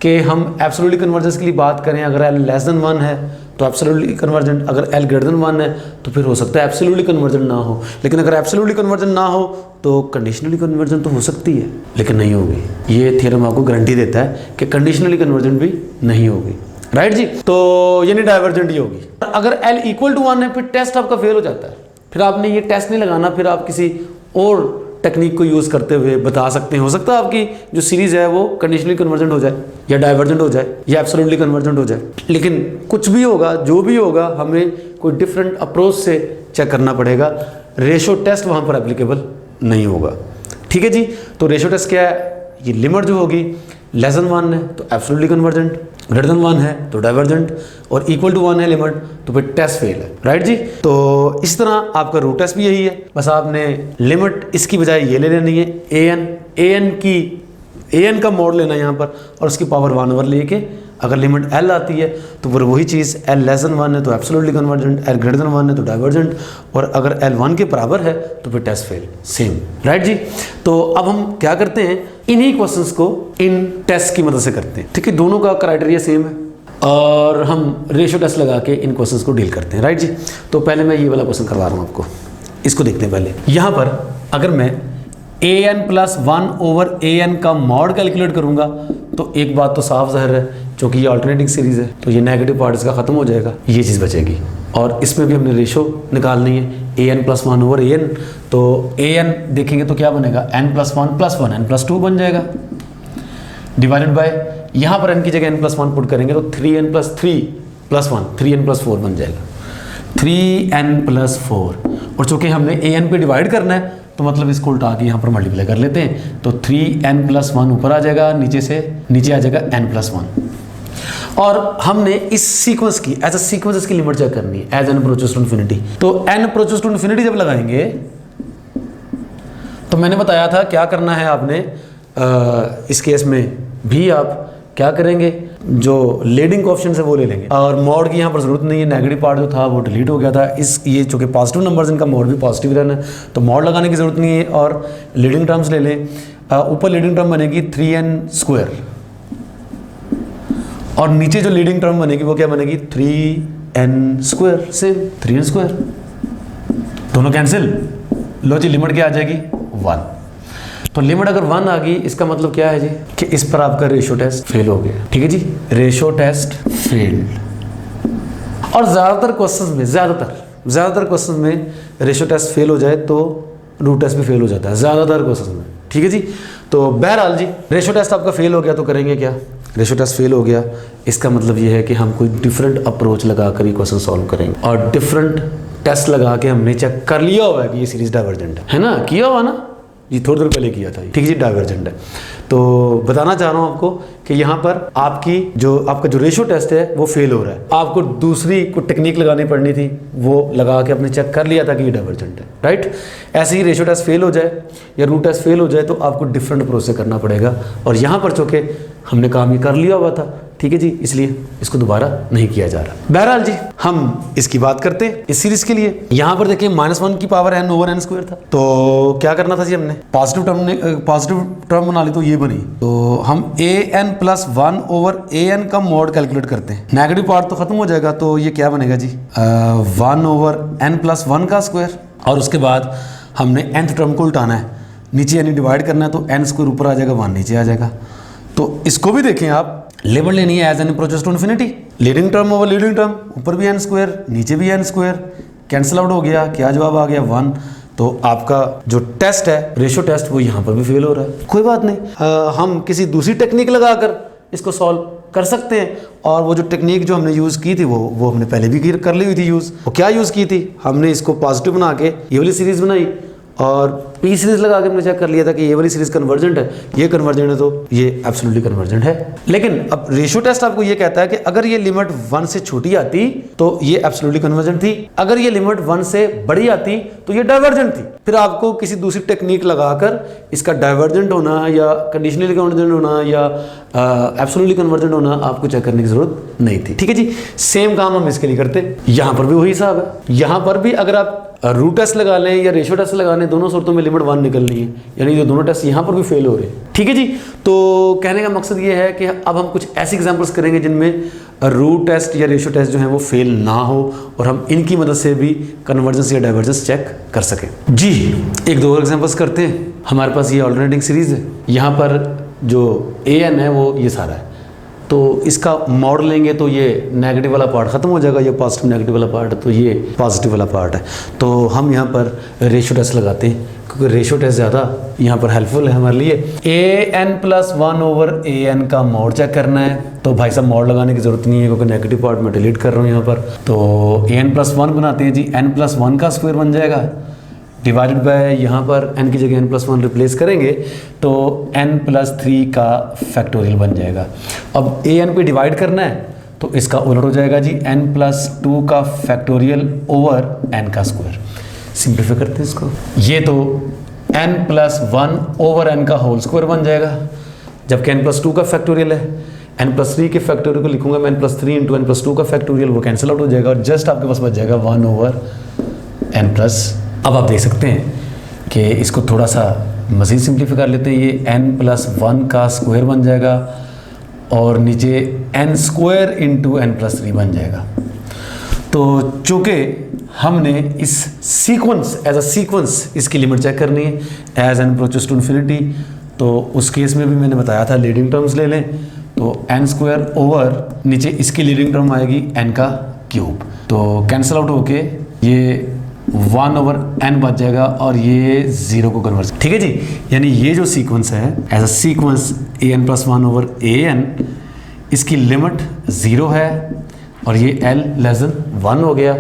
कि हम एब्सोल्युटली कन्वर्जेंस के लिए बात करें, अगर l लेस देन 1 है तो एब्सोल्युटली कन्वर्जेंट, अगर l ग्रेटर देन 1 है तो फिर हो सकता है एब्सोल्युटली कन्वर्जेंट ना हो। लेकिन अगर एब्सोल्युटली कन्वर्जेंट ना हो तो कंडीशनली कन्वर्जेंट तो हो सकती है लेकिन नहीं होगी। ये थ्योरम आपको गारंटी देता है कि कंडीशनली कन्वर्जेंट भी नहीं होगी, राइट जी। तो यानी डाइवर्जेंट ही होगी। अगर l = 1 है फिर टेस्ट आपका फेल हो जाता है, फिर आपने ये टेस्ट नहीं लगाना, फिर आप किसी और टेक्निक को यूज़ करते हुए बता सकते हैं। हो सकता है आपकी जो सीरीज़ है वो कंडीशनली कन्वर्जेंट हो जाए या डाइवर्जेंट हो जाए या एब्सोल्युटली कन्वर्जेंट हो जाए, लेकिन कुछ भी होगा, जो भी होगा, हमें कोई डिफरेंट अप्रोच से चेक करना पड़ेगा। रेशो टेस्ट वहाँ पर एप्लीकेबल नहीं होगा, ठीक है जी। तो रेशो टेस्ट क्या है, ये लिमिट जो होगी लेस देन 1 है तो एब्सोल्युटली कन्वर्जेंट, ग्रेटर देन 1 है तो डाइवर्जेंट, और इक्वल टू 1 है लिमिट तो फिर टेस्ट फेल है, राइट जी। तो इस तरह आपका रूट टेस्ट भी यही है, बस आपने लिमिट इसकी बजाय ये ले लेनी है an का मोड लेना है यहाँ पर और उसकी पावर 1/, लेके अगर लिमिट l आती है तो फिर वही चीज़ l लेस देन 1 है तो absolutely convergent, l greater than 1 है तो डाइवर्जेंट, और अगर l 1 के बराबर है तो फिर टेस्ट फेल, सेम, राइट जी। तो अब हम क्या करते हैं, इन्हीं क्वेश्चंस को इन टेस्ट की मदद से करते हैं, ठीक है। दोनों का क्राइटेरिया सेम है और हम रेशो टेस्ट लगा के इन क्वेश्चंस को डील करते हैं, राइट जी। तो पहले मैं ये वाला क्वेश्चन करवा रहा हूँ आपको, इसको देखते हैं पहले। यहाँ पर अगर मैं an + 1/an का मॉड कैलकुलेट करूँगा तो एक बात तो साफ ज़ाहिर है, क्योंकि ये अल्टरनेटिंग सीरीज़ है तो ये नेगेटिव पार्ट इसका ख़त्म हो जाएगा, ये चीज़ बचेगी। और इसमें भी हमने रेशो निकालनी है an + 1/an, तो an देखेंगे तो क्या बनेगा, n + 1 + 1 n + 2 बन जाएगा, डिवाइडेड बाय यहाँ पर n की जगह n + 1 पुट करेंगे तो 3n + 3 + 1 3n + 4 बन जाएगा, 3n + 4। और चूँकि हमने an पे डिवाइड करना है तो मतलब इसको उल्टा के यहाँ पर मल्टीप्लाई कर लेते हैं, तो 3n + 1 ऊपर आ जाएगा, नीचे आ जाएगा n + 1। और हमने इस सीक्वेंस की एज अ सीक्वेंस इसकी लिमिट चेक करनी है, as n approaches to infinity. तो n अप्रोचेस टू इन्फिनिटी जब लगाएंगे तो मैंने बताया था क्या करना है आपने, इस केस में भी आप क्या करेंगे, जो लीडिंग कोएफिशिएंट है वो ले लेंगे, और मॉड की यहाँ पर जरूरत नहीं है, नेगेटिव पार्ट जो था वो डिलीट हो गया था। ये चूँकि पॉजिटिव नंबर्स इनका मॉड भी पॉजिटिव रहना है तो मॉड लगाने की जरूरत नहीं है, और लीडिंग टर्म्स ले लें। ऊपर लीडिंग टर्म बनेगी 3n² और नीचे जो लीडिंग टर्म बनेगी वो क्या बनेगी, 3n², सेम 3n², दोनों कैंसिल, लो जी लिमिट क्या आ जाएगी 1। तो लिमिट अगर 1 आ गई इसका मतलब क्या है जी कि इस पर आपका रेशो टेस्ट फेल हो गया, ठीक है जी, रेशो टेस्ट फेल्ड। और ज़्यादातर क्वेश्चन में रेशो टेस्ट फेल हो जाए तो रूट टेस्ट भी फेल हो जाता है, ज़्यादातर क्वेश्चन में, ठीक है जी। तो बहरहाल जी रेशो टेस्ट आपका फेल हो गया तो करेंगे क्या, रेशो टेस्ट फेल हो गया इसका मतलब ये है कि हम कोई डिफरेंट अप्रोच लगा कर ये क्वेश्चन सॉल्व करेंगे, और डिफरेंट टेस्ट लगा के हमने चेक कर लिया हुआ है कि ये सीरीज डाइवर्जेंट है ना, किया हुआ ना, ये थोड़ी देर पहले किया था, ठीक है जी, डाइवर्जेंट है। तो बताना चाह रहा हूँ आपको कि यहाँ पर आपका जो रेशियो टेस्ट है वो फेल हो रहा है। आपको दूसरी कोई टेक्निक लगानी पड़नी थी, वो लगा के आपने चेक कर लिया था कि ये डाइवर्जेंट है, राइट। ऐसे ही रेशियो टेस्ट फेल हो जाए या रूट टेस्ट फेल हो जाए तो आपको डिफरेंट अप्रोच से करना पड़ेगा, और यहाँ पर चूँकि हमने काम ये कर लिया हुआ था, ठीक है जी, इसलिए इसको दोबारा नहीं किया जा रहा। बहरहाल जी, हम इसकी बात करते हैं इस सीरीज के लिए। यहाँ पर देखिए -1 की power n over n square था, तो क्या करना था जी, हमने पॉजिटिव टर्म बना ली, तो ये बनी। तो हम an + 1 ओवर an का मॉड कैलकुलेट करते हैं। नेगेटिव पार्ट तो खत्म हो जाएगा, तो ये क्या बनेगा जी, 1 ओवर n + 1 का स्क्वायर, और उसके बाद हमने nth टर्म को उल्टाना है, नीचे यानी डिवाइड करना है, तो n स्क्वायर ऊपर आ जाएगा, 1 नीचे आ जाएगा। तो इसको भी देखें आप, लिमिट लेनी है as n approaches to infinity, leading term over leading term, ऊपर भी n स्क्वायर नीचे भी n स्क्वायर, कैंसिल आउट हो गया, क्या जवाब आ गया, 1। तो आपका जो टेस्ट है, रेशियो टेस्ट, वो यहाँ पर भी फेल हो रहा है। कोई बात नहीं, हम किसी दूसरी टेक्निक लगाकर इसको सॉल्व कर सकते हैं। और वो जो टेक्निक जो हमने यूज़ की थी वो हमने पहले भी कर ली हुई थी यूज़। वो क्या यूज़ की थी, हमने इसको पॉजिटिव बना के ये वाली सीरीज बनाई, और पी सीरीज लगा के हमने चेक कर लिया था कि ये वाली सीरीज कन्वर्जेंट है, ये कन्वर्जेंट है, तो ये एब्सोल्युटली कन्वर्जेंट है। लेकिन अब रेशियो टेस्ट आपको ये कहता है कि अगर ये लिमिट 1 से छोटी आती तो ये एब्सोल्युटली कन्वर्जेंट थी, अगर ये लिमिट 1 से बड़ी आती तो ये डाइवर्जेंट थी। फिर आपको किसी दूसरी टेक्निक लगाकर इसका डाइवर्जेंट होना या कंडीशनली कन्वर्जेंट होना या एब्सोल्युटली कन्वर्जेंट होना आपको चेक करने की जरूरत नहीं थी, ठीक है जी। सेम काम हम इसके लिए करते, यहाँ पर भी वही हिसाब है। यहाँ पर भी अगर आप रूट टेस्ट लगा लें या रेशियो टेस्ट लगा लें, दोनों सूरतों में लिमिट 1 निकलनी है, यानी जो दोनों टेस्ट यहाँ पर भी फेल हो रहे हैं, ठीक है जी। तो कहने का मकसद ये है कि अब हम कुछ ऐसी एग्जांपल्स करेंगे जिनमें रूट टेस्ट या रेशियो टेस्ट जो है वो फेल ना हो, और हम इनकी मदद से भी कन्वर्जेंस या डाइवर्जेंस चेक कर सकें जी। एक दो और एग्जांपल्स करते हैं। हमारे पास ये ऑल्टरनेटिंग सीरीज है, यहाँ पर जो an है वो ये सारा है, तो इसका मॉड लेंगे तो ये नेगेटिव वाला पार्ट खत्म हो जाएगा, ये पॉजिटिव नेगेटिव वाला पार्ट है, तो ये पॉजिटिव वाला पार्ट है। तो हम यहाँ पर रेशियो टेस्ट लगाते हैं, क्योंकि रेशियो टेस्ट ज़्यादा यहाँ पर हेल्पफुल है हमारे लिए। an + 1 ओवर an का मॉड चेक करना है, तो भाई साहब मॉड लगाने की ज़रूरत नहीं है, क्योंकि नेगेटिव पार्ट मैं डिलीट कर रहा हूँ यहाँ पर। तो an + 1 बनाते हैं जी, n + 1 का स्क्वायर बन जाएगा, डिवाइडेड बाय यहाँ पर n की जगह n + 1 रिप्लेस करेंगे तो n + 3 का फैक्टोरियल बन जाएगा। अब an पे डिवाइड करना है तो इसका उलट हो जाएगा जी, n + 2 का फैक्टोरियल ओवर n का स्क्वायर। सिंप्लीफाई करते हैं इसको, ये तो n + 1 ओवर n का होल स्क्वायर बन जाएगा, जबकि n + 2 का फैक्टोरियल है। n + 3 के फैक्टोरियल को लिखूंगा मैं, n + 3 × n + 2 का फैक्टोरियल, वो कैंसिल आउट हो जाएगा, और जस्ट आपके पास बच जाएगा 1 ओवर n +। अब आप देख सकते हैं कि इसको थोड़ा सा मज़ीद सिंप्लीफाई कर लेते हैं, ये n + 1 का स्क्वायर बन जाएगा, और नीचे n स्क्वायर × n + 3 बन जाएगा। तो चूँकि हमने इस सीक्वेंस एज अ सीक्वेंस इसकी लिमिट चेक करनी है as n approaches to infinity, तो उस केस में भी मैंने बताया था लीडिंग टर्म्स ले लें, तो n स्क्वायर ओवर नीचे इसकी लीडिंग टर्म आएगी n का क्यूब, तो कैंसिल आउट होके ये 1 ओवर n बच जाएगा, और ये 0 को कन्वर्ट, ठीक है जी। यानी ये जो सीक्वेंस है as a sequence an + 1 over an, इसकी लिमिट 0 है, और ये l < 1 हो गया।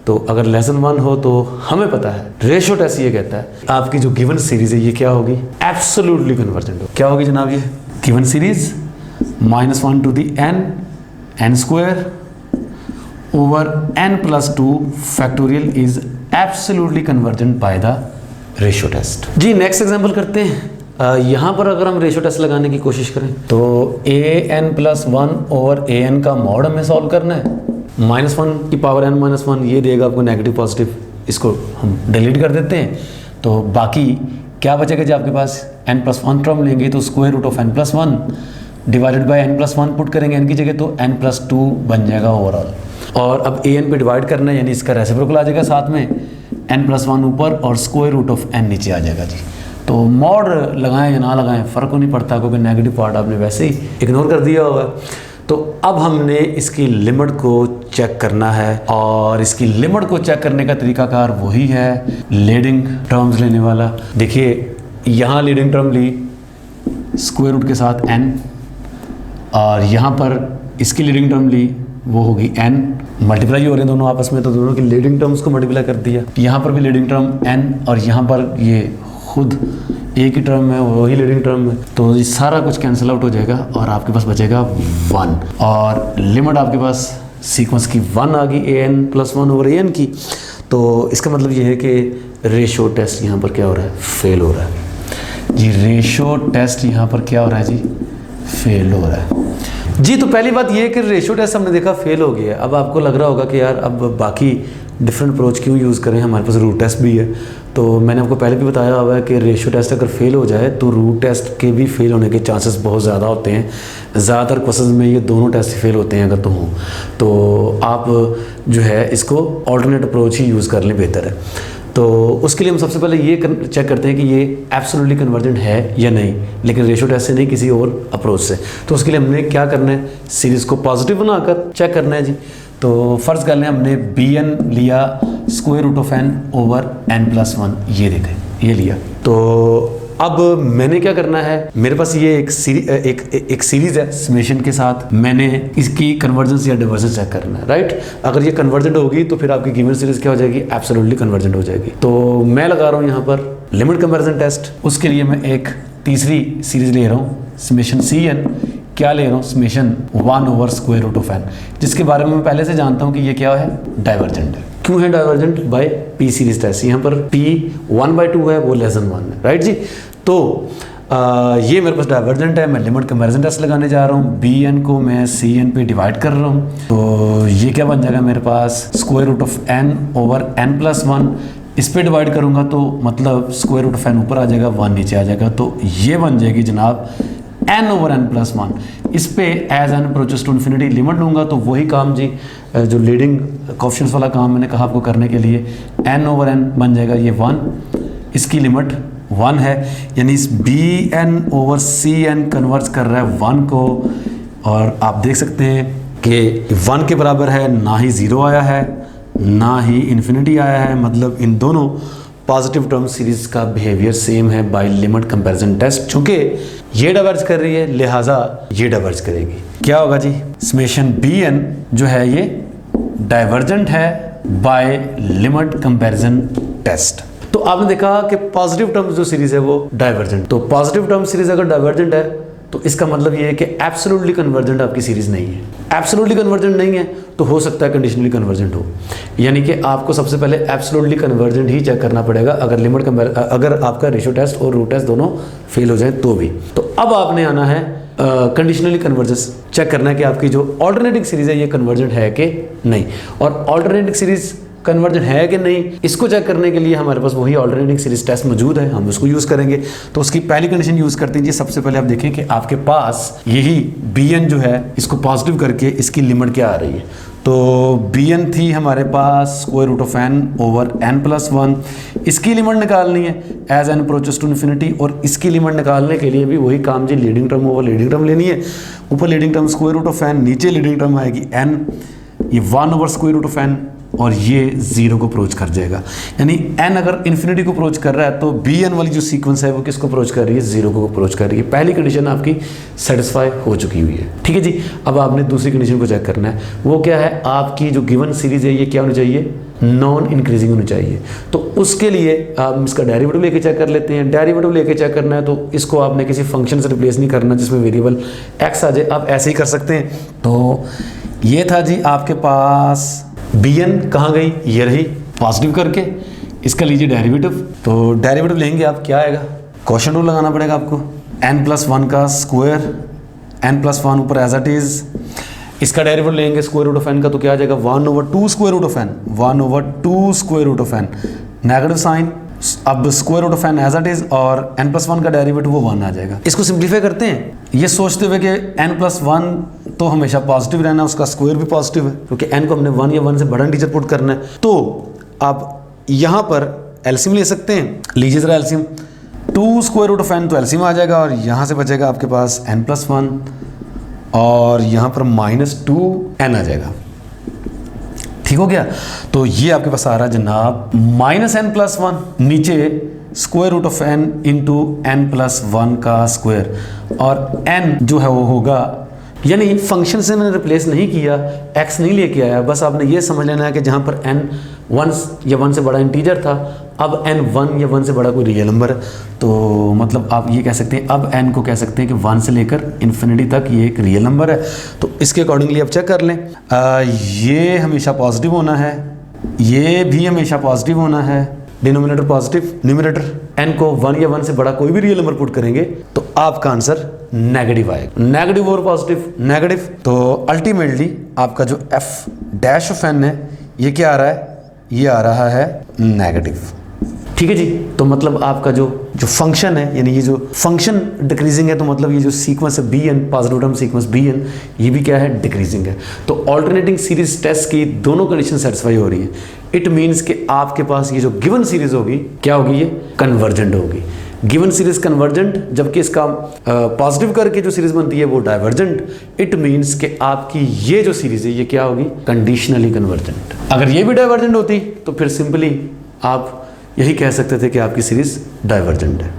तो अगर < 1 हो तो हमें पता है, रेशियो टेस्ट ये कहता है आपकी जो गिवन सीरीज है ये क्या होगी, एब्सोल्युटली कन्वर्जेंट हो। क्या होगी जनाब, ये given series -1 to the n square over n + 2 factorial is absolutely convergent by the ratio test जी। नेक्स्ट एग्जांपल करते हैं। यहाँ पर अगर हम रेशियो टेस्ट लगाने की कोशिश करें तो an + 1 ओवर an का मॉड हमें सॉल्व करना है, -1 की पावर n - 1 ये देगा आपको नेगेटिव पॉजिटिव, इसको हम डिलीट कर देते हैं। तो बाकी क्या बचेगा जी आपके पास, n + 1 टर्म लेंगे तो √n + 1 divided by n + 1 put करेंगे n की जगह, तो n + 2 बन जाएगा ओवरऑल। और अब an पे डिवाइड करना है, यानी इसका रेसिप्रोकल आ जाएगा साथ में, n + 1 ऊपर और √n नीचे आ जाएगा जी। तो मॉड लगाएं या ना लगाएं फ़र्क नहीं पड़ता, क्योंकि नेगेटिव पार्ट आपने वैसे ही इग्नोर कर दिया होगा। तो अब हमने इसकी लिमिट को चेक करना है, और इसकी लिमिट को चेक करने का तरीकाकार वही है, लीडिंग टर्म्स लेने वाला। देखिए यहाँ लीडिंग टर्म ली स्क्वायर रूट के साथ n, और यहाँ पर इसकी लीडिंग टर्म ली वो होगी n, मल्टीप्लाई हो रहे हैं दोनों आपस में, तो दोनों की लीडिंग टर्म्स को मल्टीप्लाई कर दिया। यहाँ पर भी लीडिंग टर्म n, और यहाँ पर ये खुद एक ही टर्म है, वही लीडिंग टर्म है, तो ये सारा कुछ कैंसिल आउट हो जाएगा और आपके पास बचेगा 1 और लिमिट आपके पास सीक्वेंस की 1 आ गई an+1/an की। तो इसका मतलब ये है कि रेशो टेस्ट यहाँ पर क्या हो रहा है, फेल हो रहा है जी। रेशो टेस्ट यहाँ पर क्या हो रहा है जी, फेल हो रहा है जी। तो पहली बात ये है कि रेशो टेस्ट हमने देखा फेल हो गया है। अब आपको लग रहा होगा कि यार अब बाकी डिफरेंट अप्रोच क्यों यूज़ करें, हमारे पास रूट टेस्ट भी है। तो मैंने आपको पहले भी बताया हुआ है कि रेशो टेस्ट अगर फेल हो जाए तो रूट टेस्ट के भी फेल होने के चांसेस बहुत ज़्यादा होते हैं। ज़्यादातर क्वेश्चन में ये दोनों टेस्ट फेल होते हैं अगर तो हों, तो आप जो है इसको ऑल्टरनेट अप्रोच ही यूज़ कर लें, बेहतर है। तो उसके लिए हम सबसे पहले ये चेक करते हैं कि ये एब्सोल्युटली कन्वर्जेंट है या नहीं, लेकिन रेशो टेस्ट से नहीं, किसी और अप्रोच से। तो उसके लिए हमने क्या करना है, सीरीज़ को पॉजिटिव बनाकर चेक करना है जी। तो फर्ज कर लें हमने bn लिया √n/n+1, ये देखें ये लिया। तो अब मैंने क्या करना है, मेरे पास ये एक सीरीज़ है समेशन के साथ, मैंने इसकी कन्वर्जेंस या डाइवर्जेंस चेक करना है, राइट। अगर ये कन्वर्जेंट होगी तो फिर आपकी गिवन सीरीज़ क्या हो जाएगी, एब्सोल्युटली कन्वर्जेंट हो जाएगी। तो मैं लगा रहा हूँ यहाँ पर लिमिट कंपैरिजन टेस्ट। उसके लिए मैं एक तीसरी सीरीज़ ले रहा हूँ, समेशन cn, क्या ले रहा हूँ, समेशन 1/√n, जिसके बारे में मैं पहले से जानता हूँ कि ये क्या है, डाइवर्जेंट है। क्यों है divergent, by p series test. यहाँ पर p 1/2 है, वो <1 है, राइट जी। तो ये मेरे पास डाइवर्जेंट है, मैं लिमिट कंपैरिजन टेस्ट लगाने जा रहा हूँ। bn को मैं cn पे डिवाइड कर रहा हूँ, तो ये क्या बन जाएगा मेरे पास, √n/n+1। इस पे डिवाइड करूँगा तो मतलब √n ऊपर आ जाएगा, 1 नीचे आ जाएगा, तो ये बन जाएगी जनाब n/n+1। इस पे as n approaches to infinity limit लूँगा तो वही काम जी, जो लीडिंग कोएफिशिएंट्स वाला काम मैंने कहा आपको करने के लिए, n/n बन जाएगा ये 1, इसकी लिमिट 1 है, यानी इस bn/cn कन्वर्ट कर रहा है 1 को। और आप देख सकते हैं कि 1 के बराबर है, ना ही 0 आया है ना ही इन्फिनिटी आया है, मतलब इन दोनों पॉजिटिव टर्म सीरीज का बिहेवियर सेम है बाय लिमिट कंपैरिजन टेस्ट। चूंकि ये डाइवर्ज कर रही है लिहाजा ये डाइवर्ज करेगी। क्या होगा जी, समेशन bn जो है ये डाइवर्जेंट है बाय लिमिट कंपैरिजन टेस्ट। तो आपने देखा कि पॉजिटिव टर्म जो सीरीज है वो डाइवर्जेंट, तो पॉजिटिव टर्म सीरीज अगर डाइवर्जेंट है तो इसका मतलब ये है कि एब्सोल्युटली कन्वर्जेंट आपकी सीरीज नहीं है। एब्सोल्युटली कन्वर्जेंट नहीं है तो हो सकता है कंडीशनली कन्वर्जेंट हो, यानी कि आपको सबसे पहले एब्सोल्युटली कन्वर्जेंट ही चेक करना पड़ेगा अगर अगर आपका रेशो टेस्ट और रूट टेस्ट दोनों फेल हो जाए तो भी। तो अब आपने आना है कंडीशनली कन्वर्जेंस चेक करना है कि आपकी जो ऑल्टरनेटिंग सीरीज है ये कन्वर्जेंट है कि नहीं। और ऑल्टरनेटिंग सीरीज कन्वर्जेंट है कि नहीं, इसको चेक करने के लिए हमारे पास वही ऑल्टरनेटिंग सीरीज टेस्ट मौजूद है, हम उसको यूज़ करेंगे। तो उसकी पहली कंडीशन यूज़ करते हैं जी। सबसे पहले आप देखें कि आपके पास यही bn जो है इसको पॉजिटिव करके इसकी लिमिट क्या आ रही है। तो bn थी हमारे पास √n/n+1, इसकी लिमिट निकालनी है as n approaches to infinity. और इसकी लिमिट निकालने के लिए भी वही काम जी, leading term over leading term लेनी है। ऊपर लीडिंग टर्म √n, नीचे लीडिंग टर्म आएगी n, ये 1/√n और ये 0 को अप्रोच कर जाएगा। यानी n अगर इन्फिनिटी को अप्रोच कर रहा है तो bn वाली जो सीक्वेंस है वो किसको अप्रोच कर रही है, 0 को अप्रोच कर रही है। पहली कंडीशन आपकी सेटिस्फाई हो चुकी हुई है, ठीक है जी। अब आपने दूसरी कंडीशन को चेक करना है, वो क्या है, आपकी जो गिवन सीरीज है ये क्या होनी चाहिए, नॉन इंक्रीजिंग होनी चाहिए। तो उसके लिए आप इसका डेरिवेटिव लेके चेक कर लेते हैं। डेरिवेटिव लेके चेक करना है तो इसको आपने किसी फंक्शन से रिप्लेस नहीं करना जिसमें वेरिएबल x आ जाए, आप ऐसे ही कर सकते हैं। तो ये था जी आपके पास bn कहाँ गई, ये रही पॉजिटिव करके, इसका लीजिए डेरिवेटिव। तो डेरिवेटिव लेंगे आप, क्या आएगा, क्वोशिएंट रूल लगाना पड़ेगा आपको, n+1 का स्क्वायर, n+1 ऊपर एज इट इज, इसका डेरिवेटिव लेंगे √n का तो क्या आ जाएगा, 1/2√n, 1/2√n, नेगेटिव साइन, अब √n एज इट इज और n+1 का डेरिवेटिव वो 1 आ जाएगा। इसको सिंप्लीफाई करते हैं ये सोचते हुए कि n+1 तो हमेशा पॉजिटिव रहना है, उसका स्क्वायर भी पॉजिटिव है क्योंकि n को हमने 1 या 1 से बड़ा इंटीजर पुट करना है। तो आप यहाँ पर एलसीएम ले सकते हैं, लीजिए जरा एलसीएम, 2√n तो एलसीएम आ जाएगा और यहाँ से बचेगा आपके पास n+1 और यहाँ पर -2n आ जाएगा, ठीक हो गया। तो ये आपके पास आ रहा है जनाब -n+1, नीचे √n × n+1 का स्क्वायर और n जो है वो होगा यानी फंक्शन से मैंने रिप्लेस नहीं किया, x नहीं लेके आया, बस आपने ये समझ लेना है कि जहाँ पर n 1 या 1 से बड़ा इंटीजर था, अब n 1 या 1 से बड़ा कोई रियल नंबर है, तो मतलब आप ये कह सकते हैं, अब n को कह सकते हैं कि 1 से लेकर इन्फिनिटी तक ये एक रियल नंबर है। तो इसके अकॉर्डिंगली आप चेक कर लें, ये हमेशा पॉजिटिव होना है, ये भी हमेशा पॉजिटिव होना है, डिनोमिनेटर पॉजिटिव, न्यूमरेटर n को 1 या 1 से बड़ा कोई भी रियल नंबर पुट करेंगे तो आपका आंसर नेगेटिव आएगा। नेगेटिव और पॉजिटिव, नेगेटिव, तो अल्टीमेटली आपका जो f डैश ऑफ n है ये क्या आ रहा है, ये आ रहा है नेगेटिव। ठीक है जी, तो मतलब आपका जो फंक्शन है, यानी ये जो फंक्शन डिक्रीजिंग है, तो मतलब ये जो सीक्वेंस है bn, positive term sequence bn, ये भी क्या है, डिक्रीजिंग है। तो ऑल्टरनेटिंग सीरीज टेस्ट की दोनों कंडीशन सेटिस्फाई हो रही है। इट मीन्स कि आपके पास ये जो गिवन सीरीज होगी क्या होगी, ये कन्वर्जेंट होगी। गिवन सीरीज कन्वर्जेंट, जबकि इसका पॉजिटिव करके जो सीरीज बनती है वो डाइवर्जेंट। इट मीन्स कि आपकी ये जो सीरीज है ये क्या होगी, कंडीशनली कन्वर्जेंट। अगर ये भी डाइवर्जेंट होती तो फिर सिंपली आप यही कह सकते थे कि आपकी सीरीज डाइवर्जेंट है।